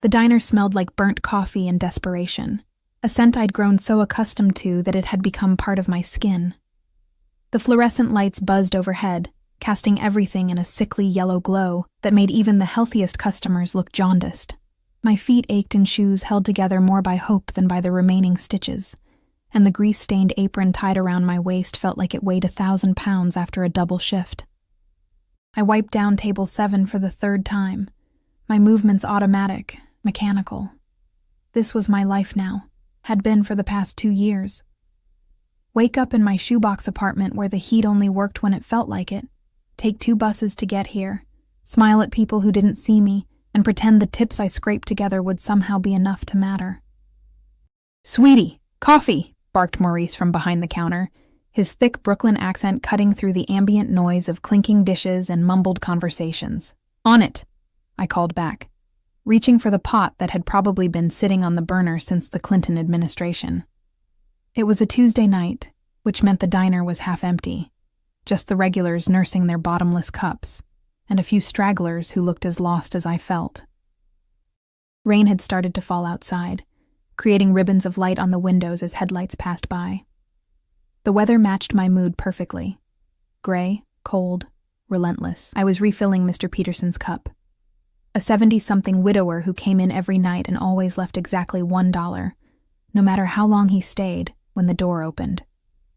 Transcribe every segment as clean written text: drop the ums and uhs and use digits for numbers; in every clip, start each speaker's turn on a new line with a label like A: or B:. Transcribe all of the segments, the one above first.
A: The diner smelled like burnt coffee and desperation, a scent I'd grown so accustomed to that it had become part of my skin. The fluorescent lights buzzed overhead, casting everything in a sickly yellow glow that made even the healthiest customers look jaundiced. My feet ached in shoes held together more by hope than by the remaining stitches, and the grease-stained apron tied around my waist felt like it weighed 1,000 pounds after a double shift. I wiped down table 7 for the 3rd time, my movements automatic, mechanical. This was my life now, had been for the past 2 years. Wake up in my shoebox apartment where the heat only worked when it felt like it, take 2 buses to get here, smile at people who didn't see me, and pretend the tips I scraped together would somehow be enough to matter. "Sweetie, coffee!" barked Maurice from behind the counter, his thick Brooklyn accent cutting through the ambient noise of clinking dishes and mumbled conversations. "On it," I called back, reaching for the pot that had probably been sitting on the burner since the Clinton administration. It was a Tuesday night, which meant the diner was half empty, just the regulars nursing their bottomless cups, and a few stragglers who looked as lost as I felt. Rain had started to fall outside, creating ribbons of light on the windows as headlights passed by. The weather matched my mood perfectly. Gray, cold, relentless. I was refilling Mr. Peterson's cup. A 70-something widower who came in every night and always left exactly $1, no matter how long he stayed, when the door opened.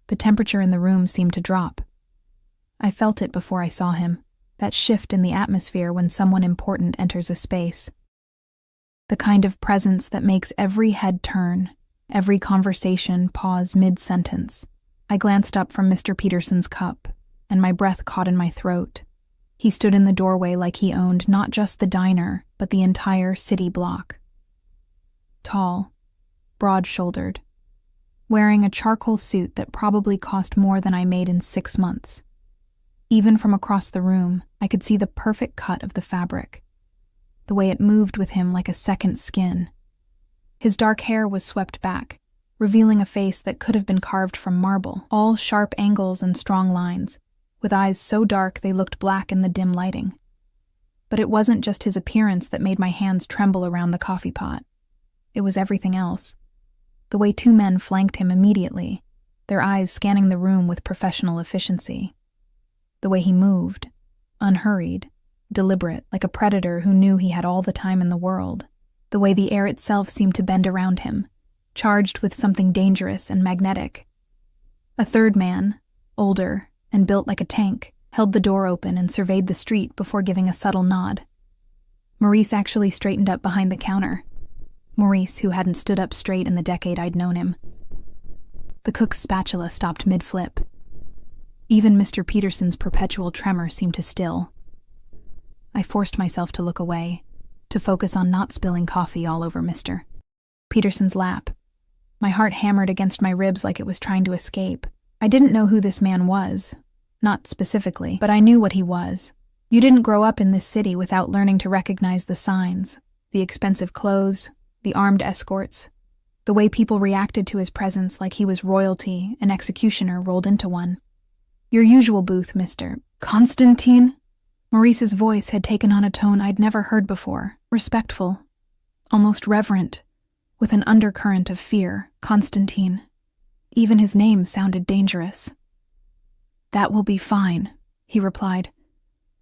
A: The temperature in the room seemed to drop. I felt it before I saw him, that shift in the atmosphere when someone important enters a space. The kind of presence that makes every head turn, every conversation pause mid-sentence. I glanced up from Mr. Peterson's cup, and my breath caught in my throat. He stood in the doorway like he owned not just the diner, but the entire city block. Tall, broad-shouldered, wearing a charcoal suit that probably cost more than I made in 6 months. Even from across the room, I could see the perfect cut of the fabric, the way it moved with him like a second skin. His dark hair was swept back, revealing a face that could have been carved from marble, all sharp angles and strong lines, with eyes so dark they looked black in the dim lighting. But it wasn't just his appearance that made my hands tremble around the coffee pot. It was everything else. The way 2 men flanked him immediately, their eyes scanning the room with professional efficiency. The way he moved, unhurried, deliberate, like a predator who knew he had all the time in the world. The way the air itself seemed to bend around him, charged with something dangerous and magnetic. A 3rd man, older and built like a tank, held the door open and surveyed the street before giving a subtle nod. Maurice actually straightened up behind the counter. Maurice, who hadn't stood up straight in the decade I'd known him. The cook's spatula stopped mid-flip. Even Mr. Peterson's perpetual tremor seemed to still. I forced myself to look away, to focus on not spilling coffee all over Mr. Peterson's lap. My heart hammered against my ribs like it was trying to escape. I didn't know who this man was, not specifically, but I knew what he was. You didn't grow up in this city without learning to recognize the signs, the expensive clothes, the armed escorts, the way people reacted to his presence like he was royalty, an executioner rolled into one. "Your usual booth, Mr. Constantine?" Maurice's voice had taken on a tone I'd never heard before, respectful, almost reverent, with an undercurrent of fear. Constantine. Even his name sounded dangerous. "That will be fine," he replied,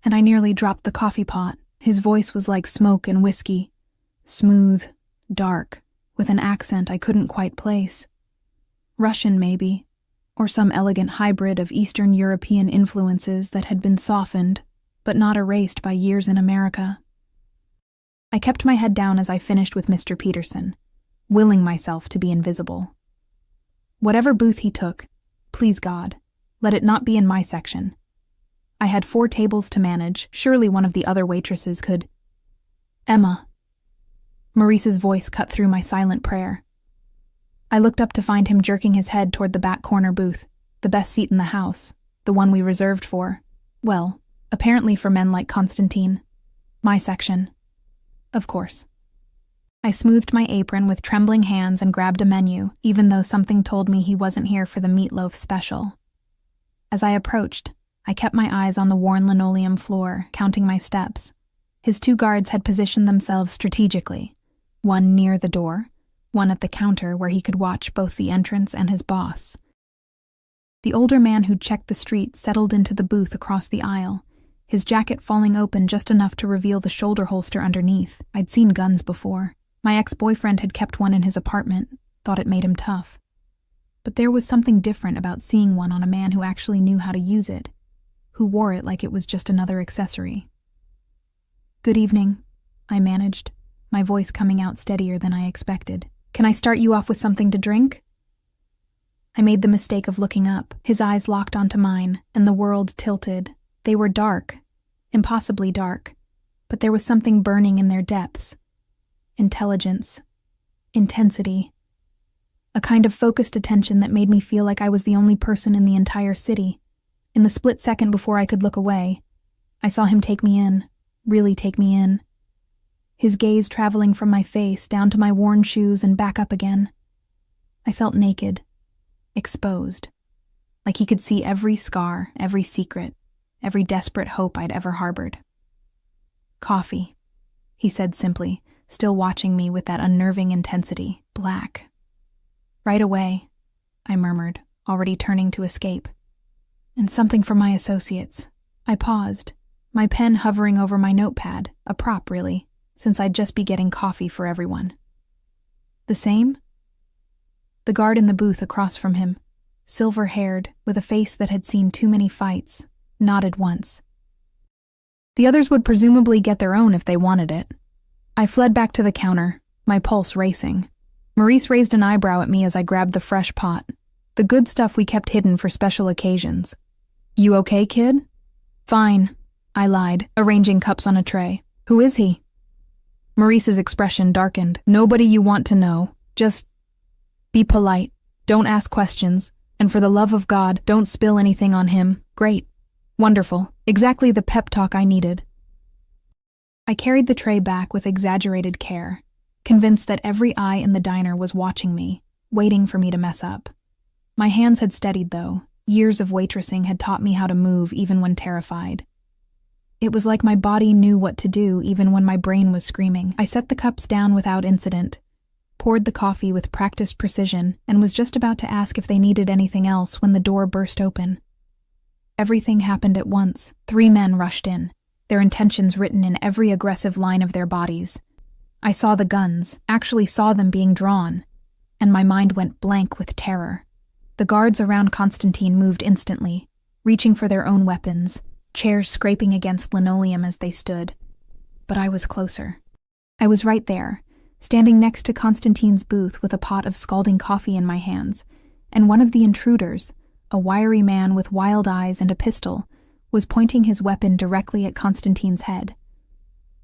A: and I nearly dropped the coffee pot. His voice was like smoke and whiskey, smooth, dark, with an accent I couldn't quite place. Russian, maybe, or some elegant hybrid of Eastern European influences that had been softened, but not erased by years in America. I kept my head down as I finished with Mr. Peterson, willing myself to be invisible. Whatever booth he took, please God, let it not be in my section. I had 4 tables to manage, surely one of the other waitresses could. "Emma." Maurice's voice cut through my silent prayer. I looked up to find him jerking his head toward the back corner booth, the best seat in the house, the one we reserved for, well, apparently for men like Constantine. My section. Of course. I smoothed my apron with trembling hands and grabbed a menu, even though something told me he wasn't here for the meatloaf special. As I approached, I kept my eyes on the worn linoleum floor, counting my steps. His 2 guards had positioned themselves strategically, one near the door, one at the counter where he could watch both the entrance and his boss. The older man who'd checked the street settled into the booth across the aisle, his jacket falling open just enough to reveal the shoulder holster underneath. I'd seen guns before. My ex-boyfriend had kept one in his apartment, thought it made him tough. But there was something different about seeing one on a man who actually knew how to use it, who wore it like it was just another accessory. "Good evening," I managed, my voice coming out steadier than I expected. "Can I start you off with something to drink?" I made the mistake of looking up. His eyes locked onto mine, and the world tilted. They were dark, impossibly dark, but there was something burning in their depths. Intelligence, intensity, a kind of focused attention that made me feel like I was the only person in the entire city. In the split second before I could look away, I saw him take me in, really take me in. His gaze traveling from my face down to my worn shoes and back up again. I felt naked, exposed, like he could see every scar, every secret, every desperate hope I'd ever harbored. "Coffee," he said simply, still watching me with that unnerving intensity. "Black." "Right away," I murmured, already turning to escape. "And something for my associates." I paused, my pen hovering over my notepad, a prop really, since I'd just be getting coffee for everyone. "The same?" The guard in the booth across from him, silver-haired, with a face that had seen too many fights, nodded once. "The others would presumably get their own if they wanted it." I fled back to the counter, my pulse racing. Maurice raised an eyebrow at me as I grabbed the fresh pot, the good stuff we kept hidden for special occasions. "You okay, kid?" "Fine," I lied, arranging cups on a tray. "Who is he?" Maurice's expression darkened. "Nobody you want to know. Just be polite. Don't ask questions. And for the love of God, don't spill anything on him." "Great. Wonderful. Exactly the pep talk I needed." I carried the tray back with exaggerated care, convinced that every eye in the diner was watching me, waiting for me to mess up. My hands had steadied, though. Years of waitressing had taught me how to move even when terrified. It was like my body knew what to do even when my brain was screaming. I set the cups down without incident, poured the coffee with practiced precision, and was just about to ask if they needed anything else when the door burst open. Everything happened at once. 3 men rushed in, their intentions written in every aggressive line of their bodies. I saw the guns, actually saw them being drawn, and my mind went blank with terror. The guards around Constantine moved instantly, reaching for their own weapons, chairs scraping against linoleum as they stood. But I was closer. I was right there, standing next to Constantine's booth with a pot of scalding coffee in my hands, and one of the intruders, a wiry man with wild eyes and a pistol, was pointing his weapon directly at Constantine's head.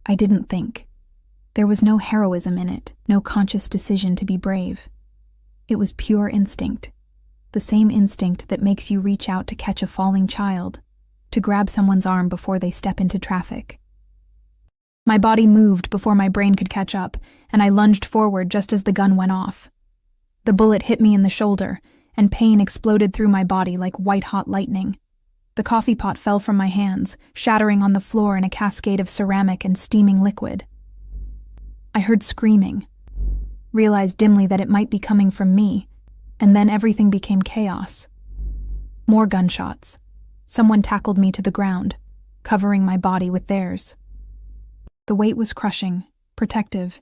A: I didn't think. There was no heroism in it, no conscious decision to be brave. It was pure instinct, the same instinct that makes you reach out to catch a falling child, to grab someone's arm before they step into traffic. My body moved before my brain could catch up, and I lunged forward just as the gun went off. The bullet hit me in the shoulder, and pain exploded through my body like white-hot lightning. The coffee pot fell from my hands, shattering on the floor in a cascade of ceramic and steaming liquid. I heard screaming, realized dimly that it might be coming from me, and then everything became chaos. More gunshots. Someone tackled me to the ground, covering my body with theirs. The weight was crushing, protective,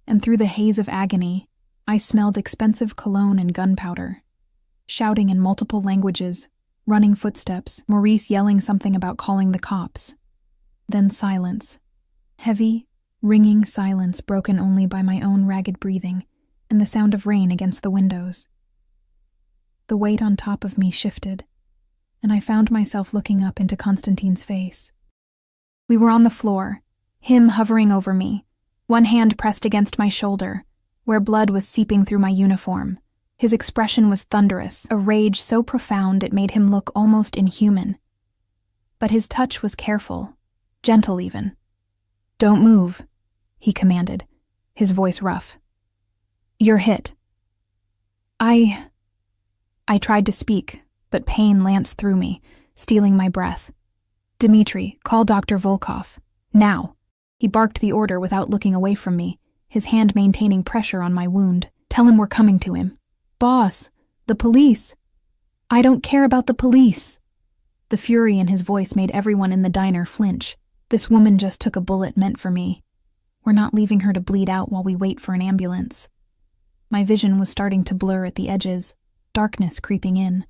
A: and through the haze of agony, I smelled expensive cologne and gunpowder. Shouting in multiple languages, running footsteps, Maurice yelling something about calling the cops. Then silence. Heavy, ringing silence broken only by my own ragged breathing and the sound of rain against the windows. The weight on top of me shifted, and I found myself looking up into Constantine's face. We were on the floor, him hovering over me, one hand pressed against my shoulder, where blood was seeping through my uniform. His expression was thunderous, a rage so profound it made him look almost inhuman. But his touch was careful, gentle even. "Don't move," he commanded, his voice rough. "You're hit." I tried to speak, but pain lanced through me, stealing my breath. "Dmitri, call Dr. Volkov. Now." He barked the order without looking away from me, his hand maintaining pressure on my wound. "Tell him we're coming to him." "Boss, the police." "I don't care about the police." The fury in his voice made everyone in the diner flinch. This woman just took a bullet meant for me. We're not leaving her to bleed out while we wait for an ambulance. My vision was starting to blur at the edges, darkness creeping in.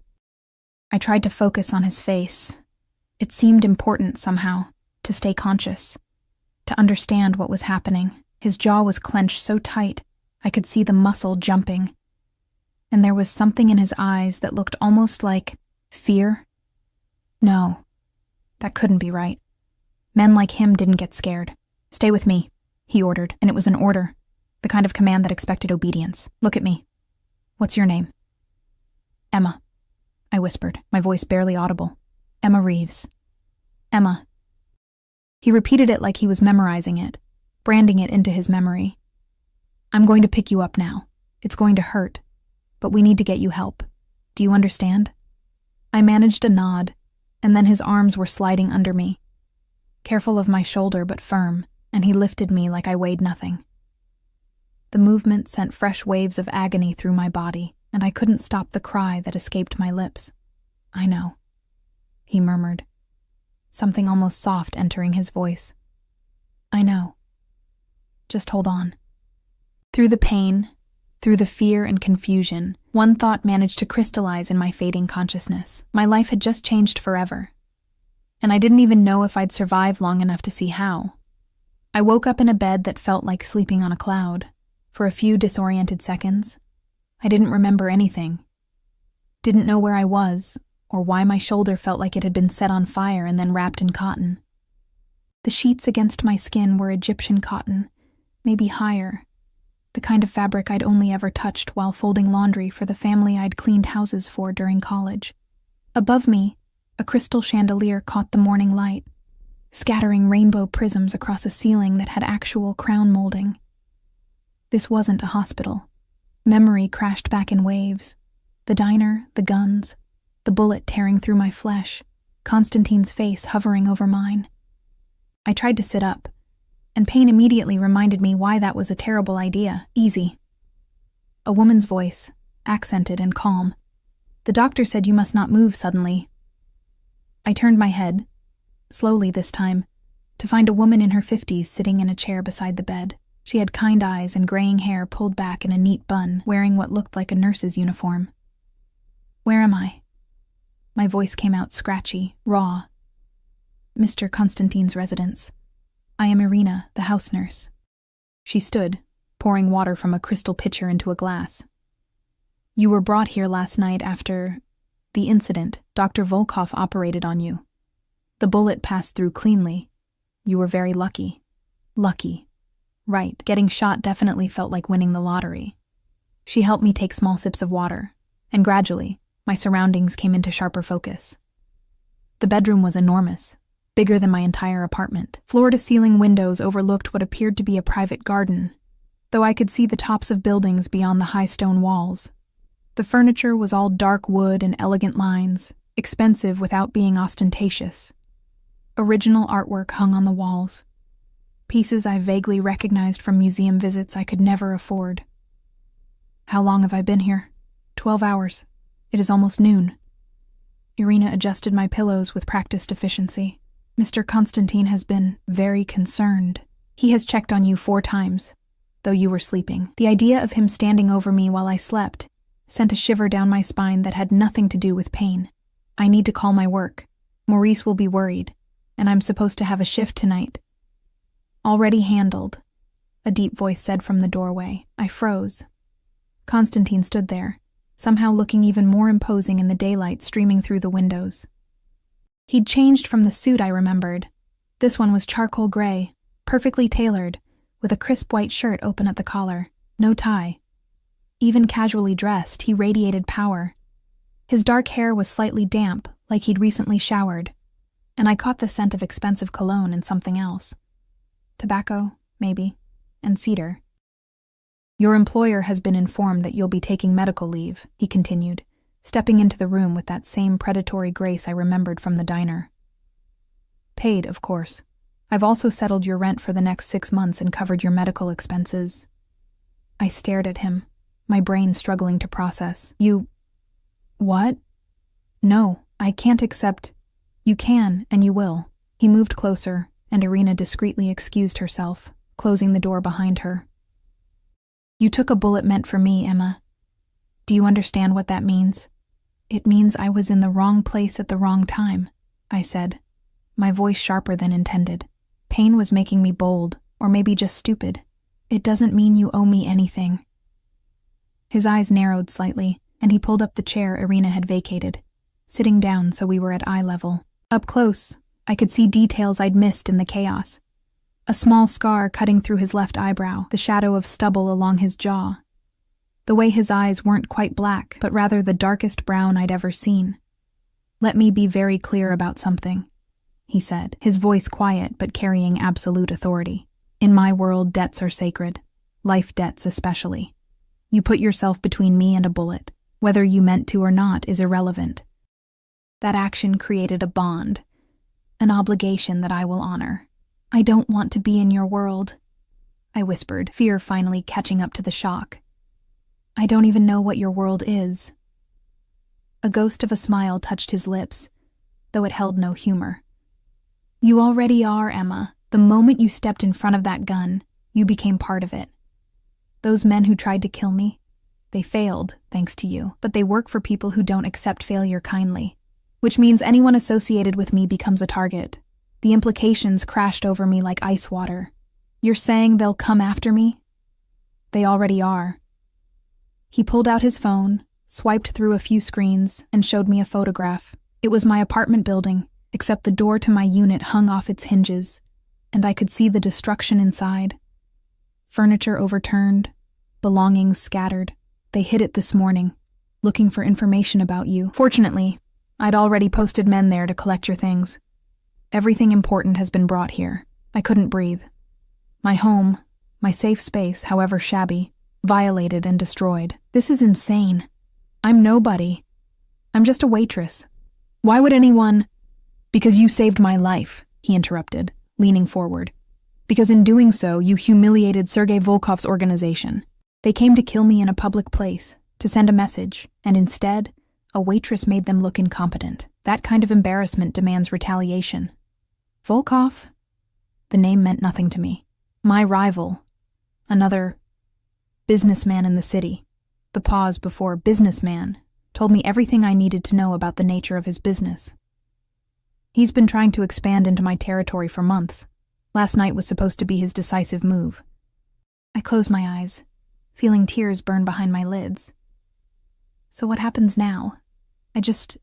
A: I tried to focus on his face. It seemed important somehow, to stay conscious, to understand what was happening. His jaw was clenched so tight, I could see the muscle jumping. And there was something in his eyes that looked almost like fear. No, that couldn't be right. Men like him didn't get scared. "Stay with me," he ordered, and it was an order, the kind of command that expected obedience. "Look at me. What's your name?" "Emma," I whispered, my voice barely audible. "Emma Reeves. Emma." He repeated it like he was memorizing it, branding it into his memory. "I'm going to pick you up now. It's going to hurt, but we need to get you help. Do you understand?" I managed a nod, and then his arms were sliding under me, careful of my shoulder but firm, and he lifted me like I weighed nothing. The movement sent fresh waves of agony through my body, and I couldn't stop the cry that escaped my lips. "I know," he murmured, something almost soft entering his voice. "I know. Just hold on." Through the pain, through the fear and confusion, one thought managed to crystallize in my fading consciousness. My life had just changed forever, and I didn't even know if I'd survive long enough to see how. I woke up in a bed that felt like sleeping on a cloud. For a few disoriented seconds, I didn't remember anything. Didn't know where I was, or why my shoulder felt like it had been set on fire and then wrapped in cotton. The sheets against my skin were Egyptian cotton, maybe higher, the kind of fabric I'd only ever touched while folding laundry for the family I'd cleaned houses for during college. Above me, a crystal chandelier caught the morning light, scattering rainbow prisms across a ceiling that had actual crown molding. This wasn't a hospital. Memory crashed back in waves. The diner, the guns, the bullet tearing through my flesh, Constantine's face hovering over mine. I tried to sit up, and pain immediately reminded me why that was a terrible idea. "Easy." A woman's voice, accented and calm. "The doctor said you must not move suddenly." I turned my head, slowly this time, to find a woman in her 50s sitting in a chair beside the bed. She had kind eyes and graying hair pulled back in a neat bun, wearing what looked like a nurse's uniform. "Where am I?" My voice came out scratchy, raw. "Mr. Constantine's residence. I am Irina, the house nurse." She stood, pouring water from a crystal pitcher into a glass. "You were brought here last night after the incident. Dr. Volkov operated on you. The bullet passed through cleanly. You were very lucky." "Lucky. Right, getting shot definitely felt like winning the lottery." She helped me take small sips of water, and gradually, my surroundings came into sharper focus. The bedroom was enormous, bigger than my entire apartment. Floor-to-ceiling windows overlooked what appeared to be a private garden, though I could see the tops of buildings beyond the high stone walls. The furniture was all dark wood and elegant lines, expensive without being ostentatious. Original artwork hung on the walls, pieces I vaguely recognized from museum visits I could never afford. "How long have I been here?" 12 hours. It is almost noon." Irina adjusted my pillows with practiced efficiency. "Mr. Constantine has been very concerned. He has checked on you 4 times, though you were sleeping." The idea of him standing over me while I slept sent a shiver down my spine that had nothing to do with pain. "I need to call my work. Maurice will be worried, and I'm supposed to have a shift tonight." "Already handled," a deep voice said from the doorway. I froze. Constantine stood there, somehow looking even more imposing in the daylight streaming through the windows. He'd changed from the suit I remembered. This one was charcoal gray, perfectly tailored, with a crisp white shirt open at the collar, no tie. Even casually dressed, he radiated power. His dark hair was slightly damp, like he'd recently showered, and I caught the scent of expensive cologne and something else. Tobacco, maybe, and cedar. "Your employer has been informed that you'll be taking medical leave," he continued, stepping into the room with that same predatory grace I remembered from the diner. "Paid, of course." I've also settled your rent for the next 6 months and covered your medical expenses." I stared at him, my brain struggling to process. "You... what? No, I can't accept—" "You can, and you will." He moved closer, and Irina discreetly excused herself, closing the door behind her. "You took a bullet meant for me, Emma. Do you understand what that means?" "It means I was in the wrong place at the wrong time," I said, my voice sharper than intended. Pain was making me bold, or maybe just stupid. "It doesn't mean you owe me anything." His eyes narrowed slightly, and he pulled up the chair Irina had vacated, sitting down so we were at eye level. Up close, I could see details I'd missed in the chaos. A small scar cutting through his left eyebrow, the shadow of stubble along his jaw. The way his eyes weren't quite black, but rather the darkest brown I'd ever seen. "Let me be very clear about something," he said, his voice quiet but carrying absolute authority. "In my world, debts are sacred, life debts especially. You put yourself between me and a bullet. Whether you meant to or not is irrelevant. That action created a bond, an obligation that I will honor. I don't want to be in your world," I whispered, fear finally catching up to the shock. "I don't even know what your world is." A ghost of a smile touched his lips, though it held no humor. "You already are, Emma. The moment you stepped in front of that gun, you became part of it. Those men who tried to kill me, they failed, thanks to you, but they work for people who don't accept failure kindly, which means anyone associated with me becomes a target. The implications crashed over me like ice water. You're saying they'll come after me? They already are." He pulled out his phone, swiped through a few screens, and showed me a photograph. It was my apartment building, except the door to my unit hung off its hinges, and I could see the destruction inside. Furniture overturned, belongings scattered. They hid it this morning, looking for information about you. Fortunately, I'd already posted men there to collect your things. Everything important has been brought here. I couldn't breathe. My home, my safe space, however shabby, violated and destroyed. This is insane. I'm nobody. I'm just a waitress. Why would anyone— "Because you saved my life," he interrupted, leaning forward. "Because in doing so, you humiliated Sergei Volkov's organization. They came to kill me in a public place, to send a message, and instead, a waitress made them look incompetent. That kind of embarrassment demands retaliation." Volkov? The name meant nothing to me. My rival. Another businessman in the city. The pause before businessman told me everything I needed to know about the nature of his business. He's been trying to expand into my territory for months. Last night was supposed to be his decisive move. I closed my eyes, feeling tears burn behind my lids. So what happens now? I just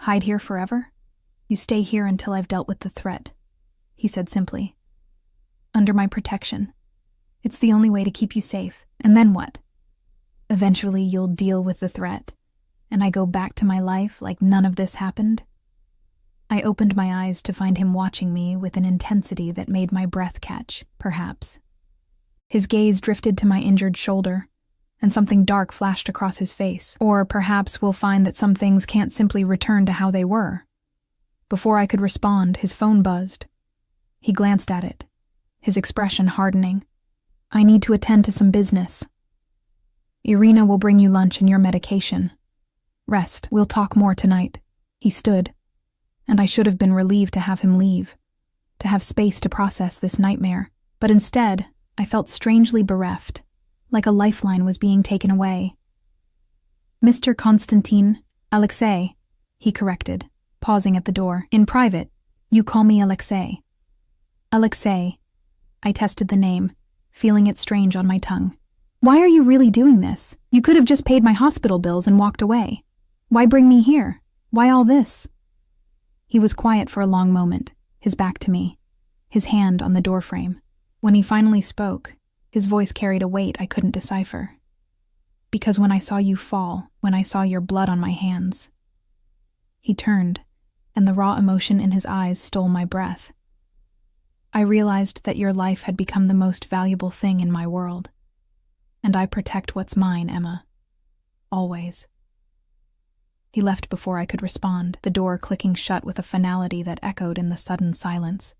A: hide here forever? "You stay here until I've dealt with the threat," he said simply. "Under my protection. It's the only way to keep you safe. And then what? Eventually you'll deal with the threat, and I go back to my life like none of this happened?" I opened my eyes to find him watching me with an intensity that made my breath catch, perhaps. His gaze drifted to my injured shoulder, and something dark flashed across his face. Or perhaps we'll find that some things can't simply return to how they were. Before I could respond, his phone buzzed. He glanced at it, his expression hardening. "I need to attend to some business. Irina will bring you lunch and your medication. Rest, we'll talk more tonight." He stood, and I should have been relieved to have him leave, to have space to process this nightmare. But instead, I felt strangely bereft, like a lifeline was being taken away. "Mr. Konstantin, Alexei," he corrected, pausing at the door. "In private, you call me Alexei." Alexei. I tested the name, feeling it strange on my tongue. "Why are you really doing this? You could have just paid my hospital bills and walked away. Why bring me here? Why all this?" He was quiet for a long moment, his back to me, his hand on the doorframe. When he finally spoke, his voice carried a weight I couldn't decipher. "Because when I saw you fall, when I saw your blood on my hands." He turned, and the raw emotion in his eyes stole my breath. "I realized that your life had become the most valuable thing in my world. And I protect what's mine, Emma. Always." He left before I could respond, the door clicking shut with a finality that echoed in the sudden silence.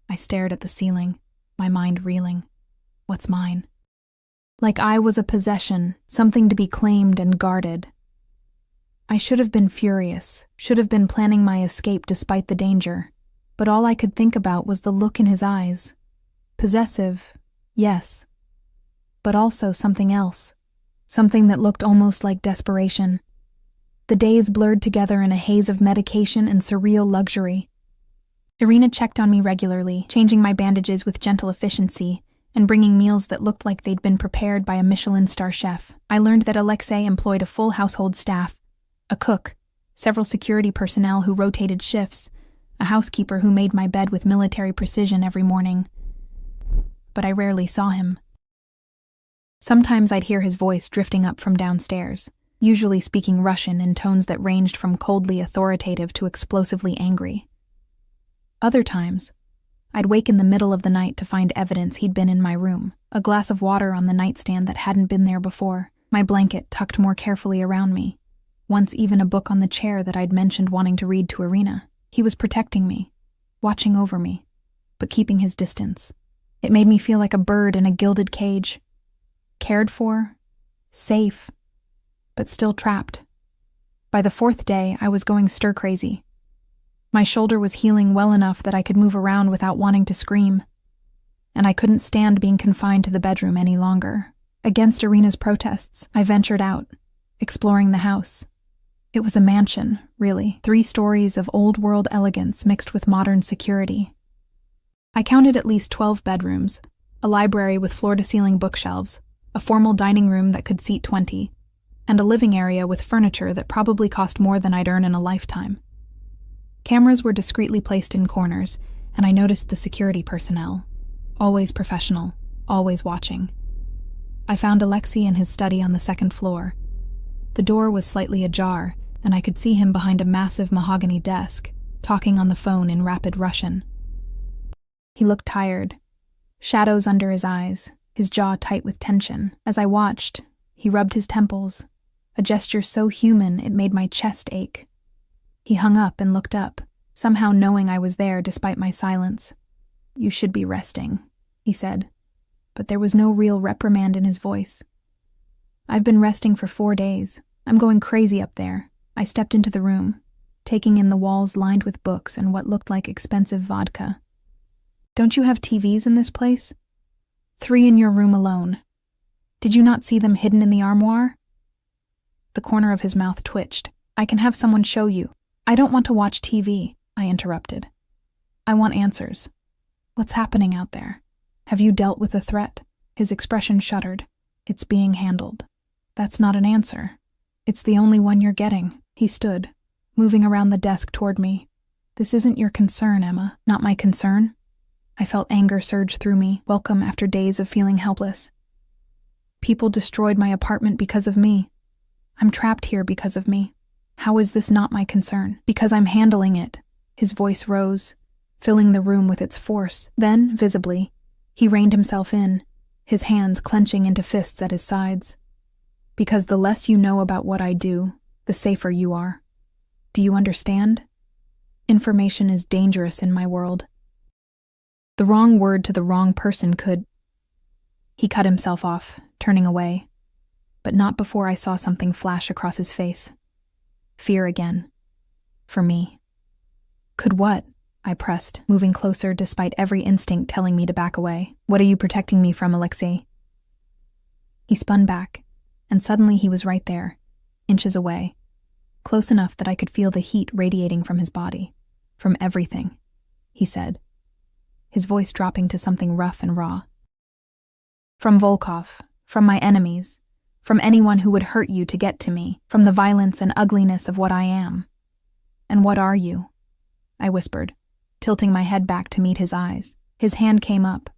A: I stared at the ceiling, my mind reeling. What's mine? Like I was a possession, something to be claimed and guarded. I should have been furious, should have been planning my escape despite the danger, but all I could think about was the look in his eyes. Possessive, yes, but also something else, something that looked almost like desperation. The days blurred together in a haze of medication and surreal luxury. Irina checked on me regularly, changing my bandages with gentle efficiency and bringing meals that looked like they'd been prepared by a Michelin star chef. I learned that Alexei employed a full household staff, a cook, several security personnel who rotated shifts, a housekeeper who made my bed with military precision every morning. But I rarely saw him. Sometimes I'd hear his voice drifting up from downstairs, usually speaking Russian in tones that ranged from coldly authoritative to explosively angry. Other times, I'd wake in the middle of the night to find evidence he'd been in my room, a glass of water on the nightstand that hadn't been there before, my blanket tucked more carefully around me, once even a book on the chair that I'd mentioned wanting to read to Irina. He was protecting me, watching over me, but keeping his distance. It made me feel like a bird in a gilded cage, cared for, safe, but still trapped. By the fourth day, I was going stir-crazy. My shoulder was healing well enough that I could move around without wanting to scream, and I couldn't stand being confined to the bedroom any longer. Against Irina's protests, I ventured out, exploring the house. It was a mansion, really, 3 stories of old-world elegance mixed with modern security. I counted at least 12 bedrooms, a library with floor-to-ceiling bookshelves, a formal dining room that could seat 20, and a living area with furniture that probably cost more than I'd earn in a lifetime. Cameras were discreetly placed in corners, and I noticed the security personnel, always professional, always watching. I found Alexei in his study on the 2nd floor. The door was slightly ajar, and I could see him behind a massive mahogany desk, talking on the phone in rapid Russian. He looked tired, shadows under his eyes, his jaw tight with tension. As I watched, he rubbed his temples, a gesture so human it made my chest ache. He hung up and looked up, somehow knowing I was there despite my silence. "You should be resting," he said, but there was no real reprimand in his voice. "I've been resting for 4 days. I'm going crazy up there." I stepped into the room, taking in the walls lined with books and what looked like expensive vodka. "Don't you have TVs in this place?" "3 in your room alone. Did you not see them hidden in the armoire?" The corner of his mouth twitched. "I can have someone show you." "I don't want to watch TV," I interrupted. "I want answers. What's happening out there? Have you dealt with the threat?" His expression shuddered. "It's being handled." "That's not an answer. It's the only one you're getting." He stood, moving around the desk toward me. "This isn't your concern, Emma." "Not my concern?" I felt anger surge through me, welcome after days of feeling helpless. "People destroyed my apartment because of me. I'm trapped here because of me. How is this not my concern?" "Because I'm handling it." His voice rose, filling the room with its force. Then, visibly, he reined himself in, his hands clenching into fists at his sides. "Because the less you know about what I do, the safer you are. Do you understand? Information is dangerous in my world. The wrong word to the wrong person could—" He cut himself off, turning away, but not before I saw something flash across his face. Fear again. For me. "Could what?" I pressed, moving closer despite every instinct telling me to back away. "What are you protecting me from, Alexei?" He spun back, and suddenly he was right there, inches away, close enough that I could feel the heat radiating from his body. "From everything," he said, his voice dropping to something rough and raw. "From Volkov, from my enemies, from anyone who would hurt you to get to me, from the violence and ugliness of what I am." "And what are you?" I whispered, tilting my head back to meet his eyes. His hand came up,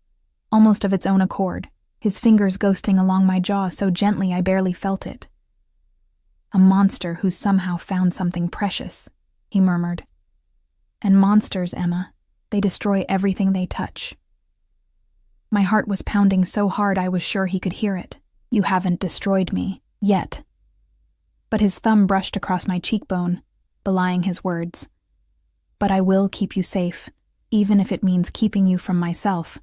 A: almost of its own accord, his fingers ghosting along my jaw so gently I barely felt it. "A monster who somehow found something precious," he murmured. "And monsters, Emma, they destroy everything they touch." My heart was pounding so hard I was sure he could hear it. "You haven't destroyed me, yet." But his thumb brushed across my cheekbone, belying his words. "But I will keep you safe, even if it means keeping you from myself."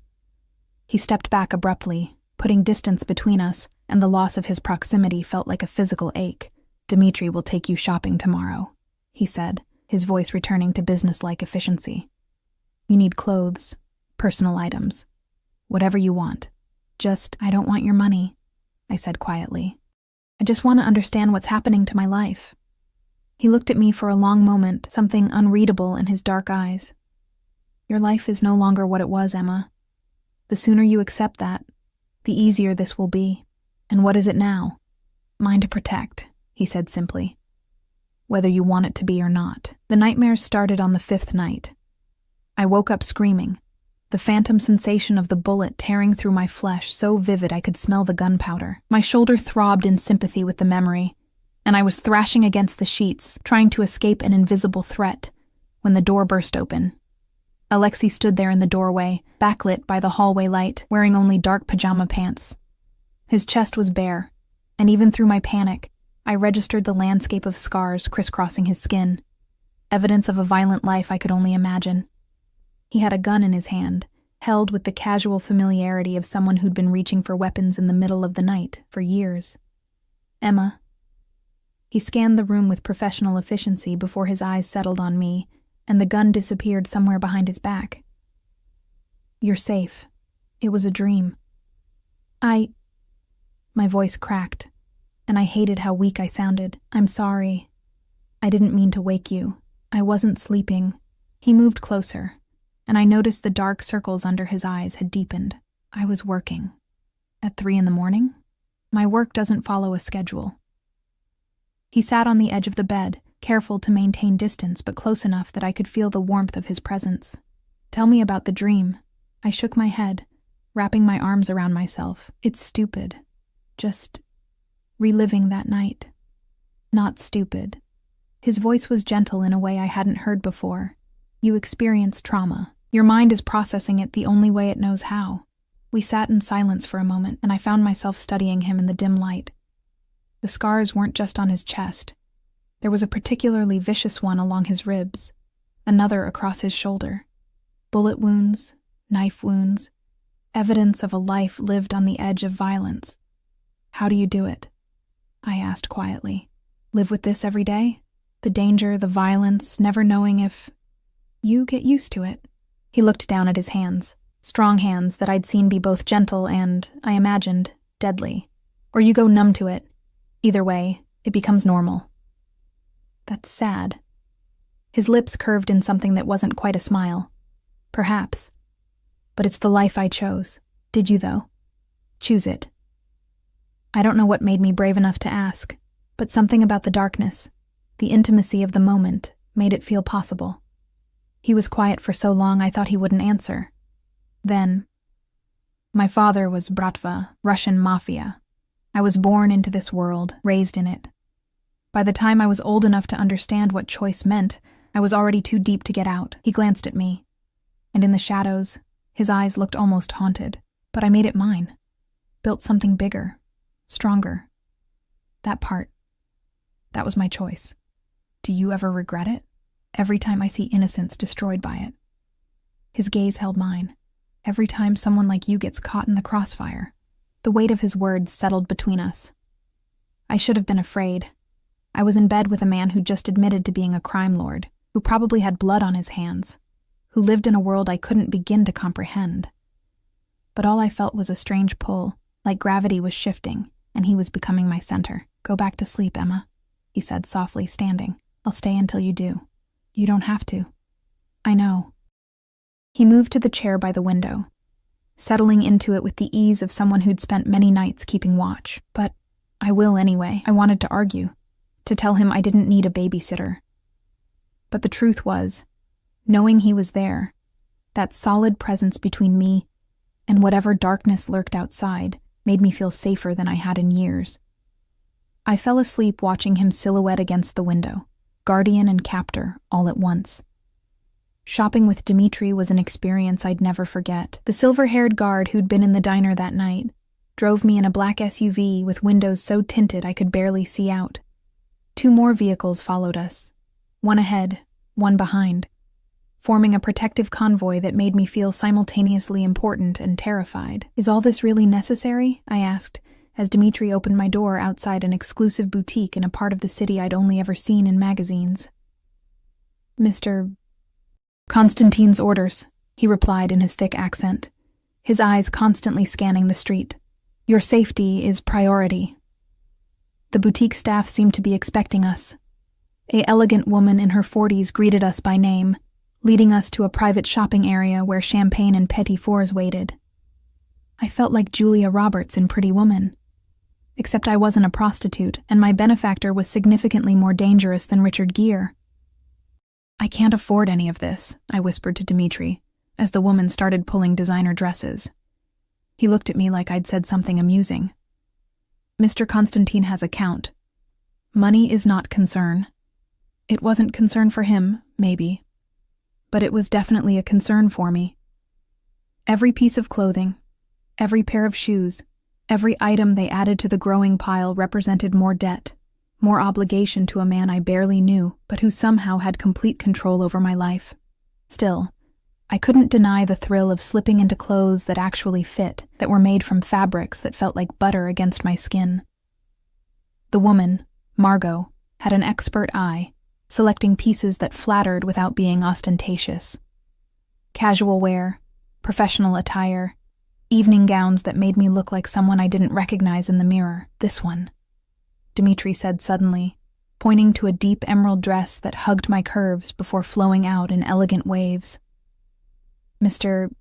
A: He stepped back abruptly, putting distance between us, and the loss of his proximity felt like a physical ache. "Dimitri will take you shopping tomorrow," he said, his voice returning to businesslike efficiency. "You need clothes, personal items, whatever you want. Just, I don't want your money," I said quietly. "I just want to understand what's happening to my life." He looked at me for a long moment, something unreadable in his dark eyes. "Your life is no longer what it was, Emma. The sooner you accept that, the easier this will be. And what is it now? Mine to protect," he said simply. "Whether you want it to be or not." The nightmares started on the 5th night. I woke up screaming, the phantom sensation of the bullet tearing through my flesh so vivid I could smell the gunpowder. My shoulder throbbed in sympathy with the memory, and I was thrashing against the sheets, trying to escape an invisible threat, when the door burst open. Alexei stood there in the doorway, backlit by the hallway light, wearing only dark pajama pants. His chest was bare, and even through my panic, I registered the landscape of scars crisscrossing his skin, evidence of a violent life I could only imagine. He had a gun in his hand, held with the casual familiarity of someone who'd been reaching for weapons in the middle of the night for years. "Emma." He scanned the room with professional efficiency before his eyes settled on me, and the gun disappeared somewhere behind his back. "You're safe. It was a dream." My voice cracked, and I hated how weak I sounded. "I'm sorry. I didn't mean to wake you. I wasn't sleeping." He moved closer, and I noticed the dark circles under his eyes had deepened. "I was working." "At 3 a.m? My work doesn't follow a schedule." He sat on the edge of the bed, careful to maintain distance but close enough that I could feel the warmth of his presence. "Tell me about the dream." I shook my head, wrapping my arms around myself. "It's stupid. Just reliving that night." "Not stupid." His voice was gentle in a way I hadn't heard before. "You experienced trauma. Your mind is processing it the only way it knows how." We sat in silence for a moment, and I found myself studying him in the dim light. The scars weren't just on his chest. There was a particularly vicious one along his ribs, another across his shoulder. Bullet wounds, knife wounds, evidence of a life lived on the edge of violence. "How do you do it?" I asked quietly. "Live with this every day? The danger, the violence, never knowing if..." "You get used to it." He looked down at his hands, strong hands that I'd seen be both gentle and, I imagined, deadly. "Or you go numb to it. Either way, it becomes normal." "That's sad." His lips curved in something that wasn't quite a smile. "Perhaps. But it's the life I chose. Did you, though? Choose it?" I don't know what made me brave enough to ask, but something about the darkness, the intimacy of the moment, made it feel possible. He was quiet for so long I thought he wouldn't answer. Then, "My father was Bratva, Russian Mafia. I was born into this world, raised in it. By the time I was old enough to understand what choice meant, I was already too deep to get out." He glanced at me, and in the shadows, his eyes looked almost haunted. "But I made it mine. Built something bigger, stronger. That part, that was my choice. Do you ever regret it? Every time I see innocence destroyed by it." His gaze held mine. "Every time someone like you gets caught in the crossfire." The weight of his words settled between us. I should have been afraid. I was in bed with a man who just admitted to being a crime lord, who probably had blood on his hands, who lived in a world I couldn't begin to comprehend. But all I felt was a strange pull, like gravity was shifting, and he was becoming my center. "Go back to sleep, Emma," he said softly, standing. "I'll stay until you do." "You don't have to." "I know." He moved to the chair by the window, settling into it with the ease of someone who'd spent many nights keeping watch. "But I will anyway." I wanted to argue, to tell him I didn't need a babysitter. But the truth was, knowing he was there, that solid presence between me and whatever darkness lurked outside, made me feel safer than I had in years. I fell asleep watching him silhouette against the window, guardian and captor all at once. Shopping with Dimitri was an experience I'd never forget. The silver-haired guard who'd been in the diner that night drove me in a black SUV with windows so tinted I could barely see out. 2 more vehicles followed us, one ahead, one behind. forming a protective convoy that made me feel simultaneously important and terrified. "Is all this really necessary?" I asked, as Dmitri opened my door outside an exclusive boutique in a part of the city I'd only ever seen in magazines. "Mr. Constantine's orders," he replied in his thick accent, his eyes constantly scanning the street. "Your safety is priority." The boutique staff seemed to be expecting us. An elegant woman in her 40s greeted us by name, leading us to a private shopping area where champagne and petit fours waited. I felt like Julia Roberts in Pretty Woman. Except I wasn't a prostitute, and my benefactor was significantly more dangerous than Richard Gere. "I can't afford any of this," I whispered to Dmitri, as the woman started pulling designer dresses. He looked at me like I'd said something amusing. "Mr. Constantine has a count. Money is not concern." It wasn't concern for him, maybe, but it was definitely a concern for me. Every piece of clothing, every pair of shoes, every item they added to the growing pile represented more debt, more obligation to a man I barely knew, but who somehow had complete control over my life. Still, I couldn't deny the thrill of slipping into clothes that actually fit, that were made from fabrics that felt like butter against my skin. The woman, Margot, had an expert eye, selecting pieces that flattered without being ostentatious. Casual wear, professional attire, evening gowns that made me look like someone I didn't recognize in the mirror. "This one," Dmitri said suddenly, pointing to a deep emerald dress that hugged my curves before flowing out in elegant waves. "Mr.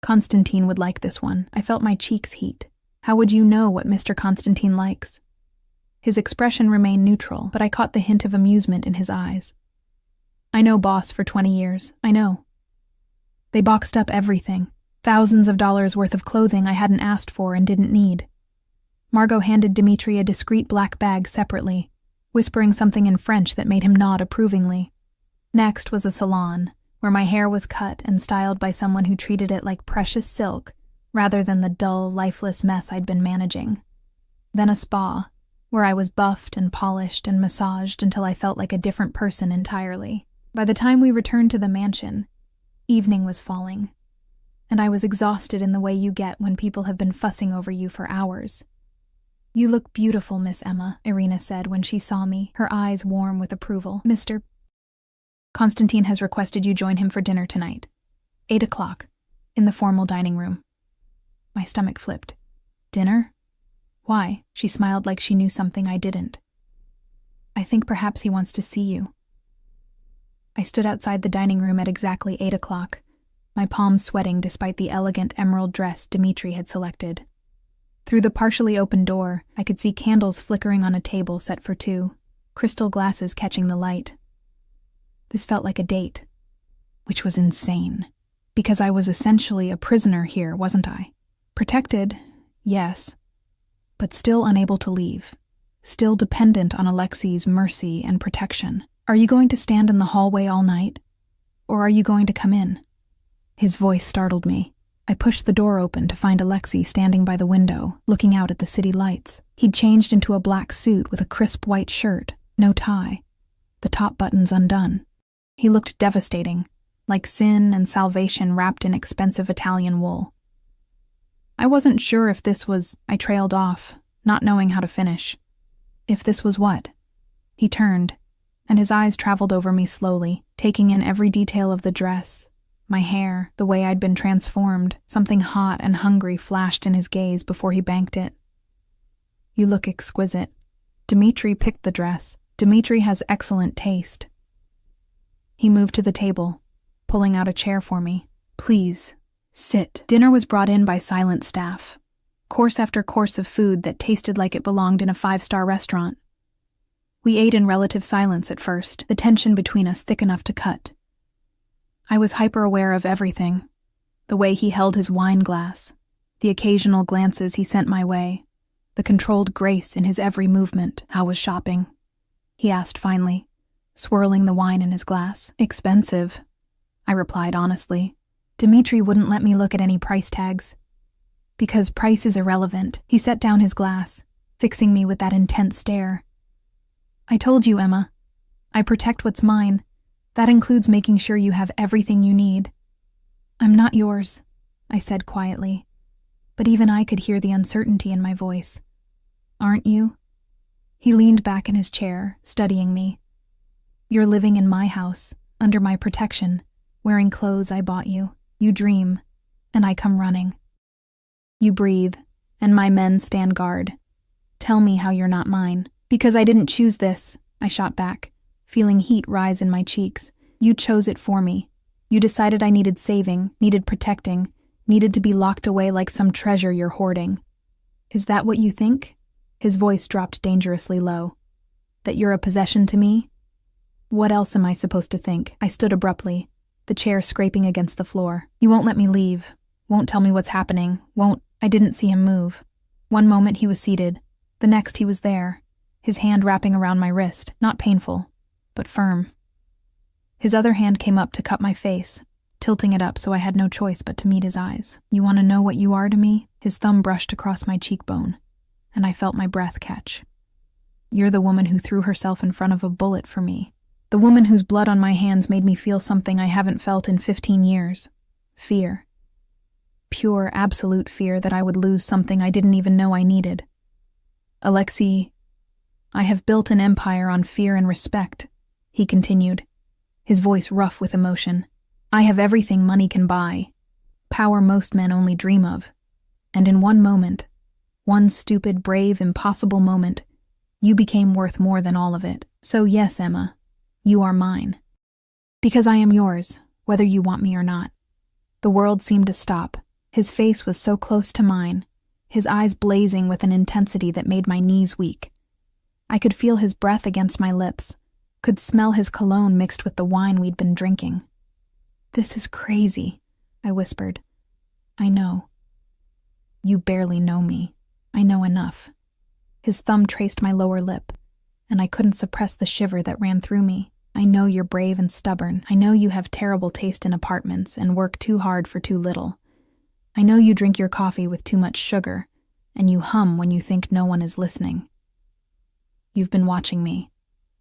A: Constantine would like this one." I felt my cheeks heat. How would you know what Mr. Constantine likes? His expression remained neutral, but I caught the hint of amusement in his eyes. "I know Boss for 20 years. I know. They boxed up everything. Thousands of dollars worth of clothing I hadn't asked for and didn't need." Margot handed Dmitri a discreet black bag separately, whispering something in French that made him nod approvingly. Next was a salon, where my hair was cut and styled by someone who treated it like precious silk, rather than the dull, lifeless mess I'd been managing. Then a spa, where I was buffed and polished and massaged until I felt like a different person entirely. By the time we returned to the mansion, evening was falling, and I was exhausted in the way you get when people have been fussing over you for hours. "You look beautiful, Miss Emma," Irina said when she saw me, her eyes warm with approval. "Mr. Constantine has requested you join him for dinner tonight. 8 o'clock, in the formal dining room." My stomach flipped. "Dinner? Why?" She smiled like she knew something I didn't. "I think perhaps he wants to see you." I stood outside the dining room at exactly 8 o'clock, my palms sweating despite the elegant emerald dress Dmitri had selected. Through the partially open door, I could see candles flickering on a table set for two, crystal glasses catching the light. This felt like a date, which was insane, because I was essentially a prisoner here, wasn't I? Protected, yes, but still unable to leave, still dependent on Alexei's mercy and protection. "Are you going to stand in the hallway all night? Or are you going to come in?" His voice startled me. I pushed the door open to find Alexei standing by the window, looking out at the city lights. He'd changed into a black suit with a crisp white shirt, no tie, the top buttons undone. He looked devastating, like sin and salvation wrapped in expensive Italian wool. I wasn't sure if this was... I trailed off, not knowing how to finish. If this was what? He turned, and his eyes traveled over me slowly, taking in every detail of the dress, my hair, the way I'd been transformed. Something hot and hungry flashed in his gaze before he banked it. "You look exquisite. Dmitri picked the dress. Dmitri has excellent taste." He moved to the table, pulling out a chair for me. "Please, sit." Dinner was brought in by silent staff, course after course of food that tasted like it belonged in a 5-star restaurant. We ate in relative silence at first, the tension between us thick enough to cut. I was hyper-aware of everything, the way he held his wine glass, the occasional glances he sent my way, the controlled grace in his every movement. "How was shopping?" he asked finally, swirling the wine in his glass. "Expensive," I replied honestly. Dmitri wouldn't let me look at any price tags. "Because price is irrelevant." He set down his glass, fixing me with that intense stare. "I told you, Emma. I protect what's mine. That includes making sure you have everything you need. I'm not yours, I said quietly, but even I could hear the uncertainty in my voice. Aren't you? He leaned back in his chair, studying me. You're living in my house, under my protection, wearing clothes I bought you. You dream, and I come running. You breathe, and my men stand guard. Tell me how you're not mine. Because I didn't choose this, I shot back, feeling heat rise in my cheeks. You chose it for me. You decided I needed saving, needed protecting, needed to be locked away like some treasure you're hoarding. Is that what you think? His voice dropped dangerously low. That you're a possession to me? What else am I supposed to think? I stood abruptly, the chair scraping against the floor. You won't let me leave. Won't tell me what's happening. Won't. I didn't see him move. One moment he was seated. The next he was there, his hand wrapping around my wrist, not painful, but firm. His other hand came up to cup my face, tilting it up so I had no choice but to meet his eyes. You want to know what you are to me? His thumb brushed across my cheekbone, and I felt my breath catch. You're the woman who threw herself in front of a bullet for me. The woman whose blood on my hands made me feel something I haven't felt in 15 years. Fear. Pure, absolute fear that I would lose something I didn't even know I needed. Alexei, I have built an empire on fear and respect, he continued, his voice rough with emotion. I have everything money can buy, power most men only dream of. And in one moment, one stupid, brave, impossible moment, you became worth more than all of it. So yes, Emma, you are mine. Because I am yours, whether you want me or not. The world seemed to stop. His face was so close to mine, his eyes blazing with an intensity that made my knees weak. I could feel his breath against my lips, could smell his cologne mixed with the wine we'd been drinking. This is crazy, I whispered. I know. You barely know me. I know enough. His thumb traced my lower lip, and I couldn't suppress the shiver that ran through me. I know you're brave and stubborn. I know you have terrible taste in apartments and work too hard for too little. I know you drink your coffee with too much sugar, and you hum when you think no one is listening. You've been watching me.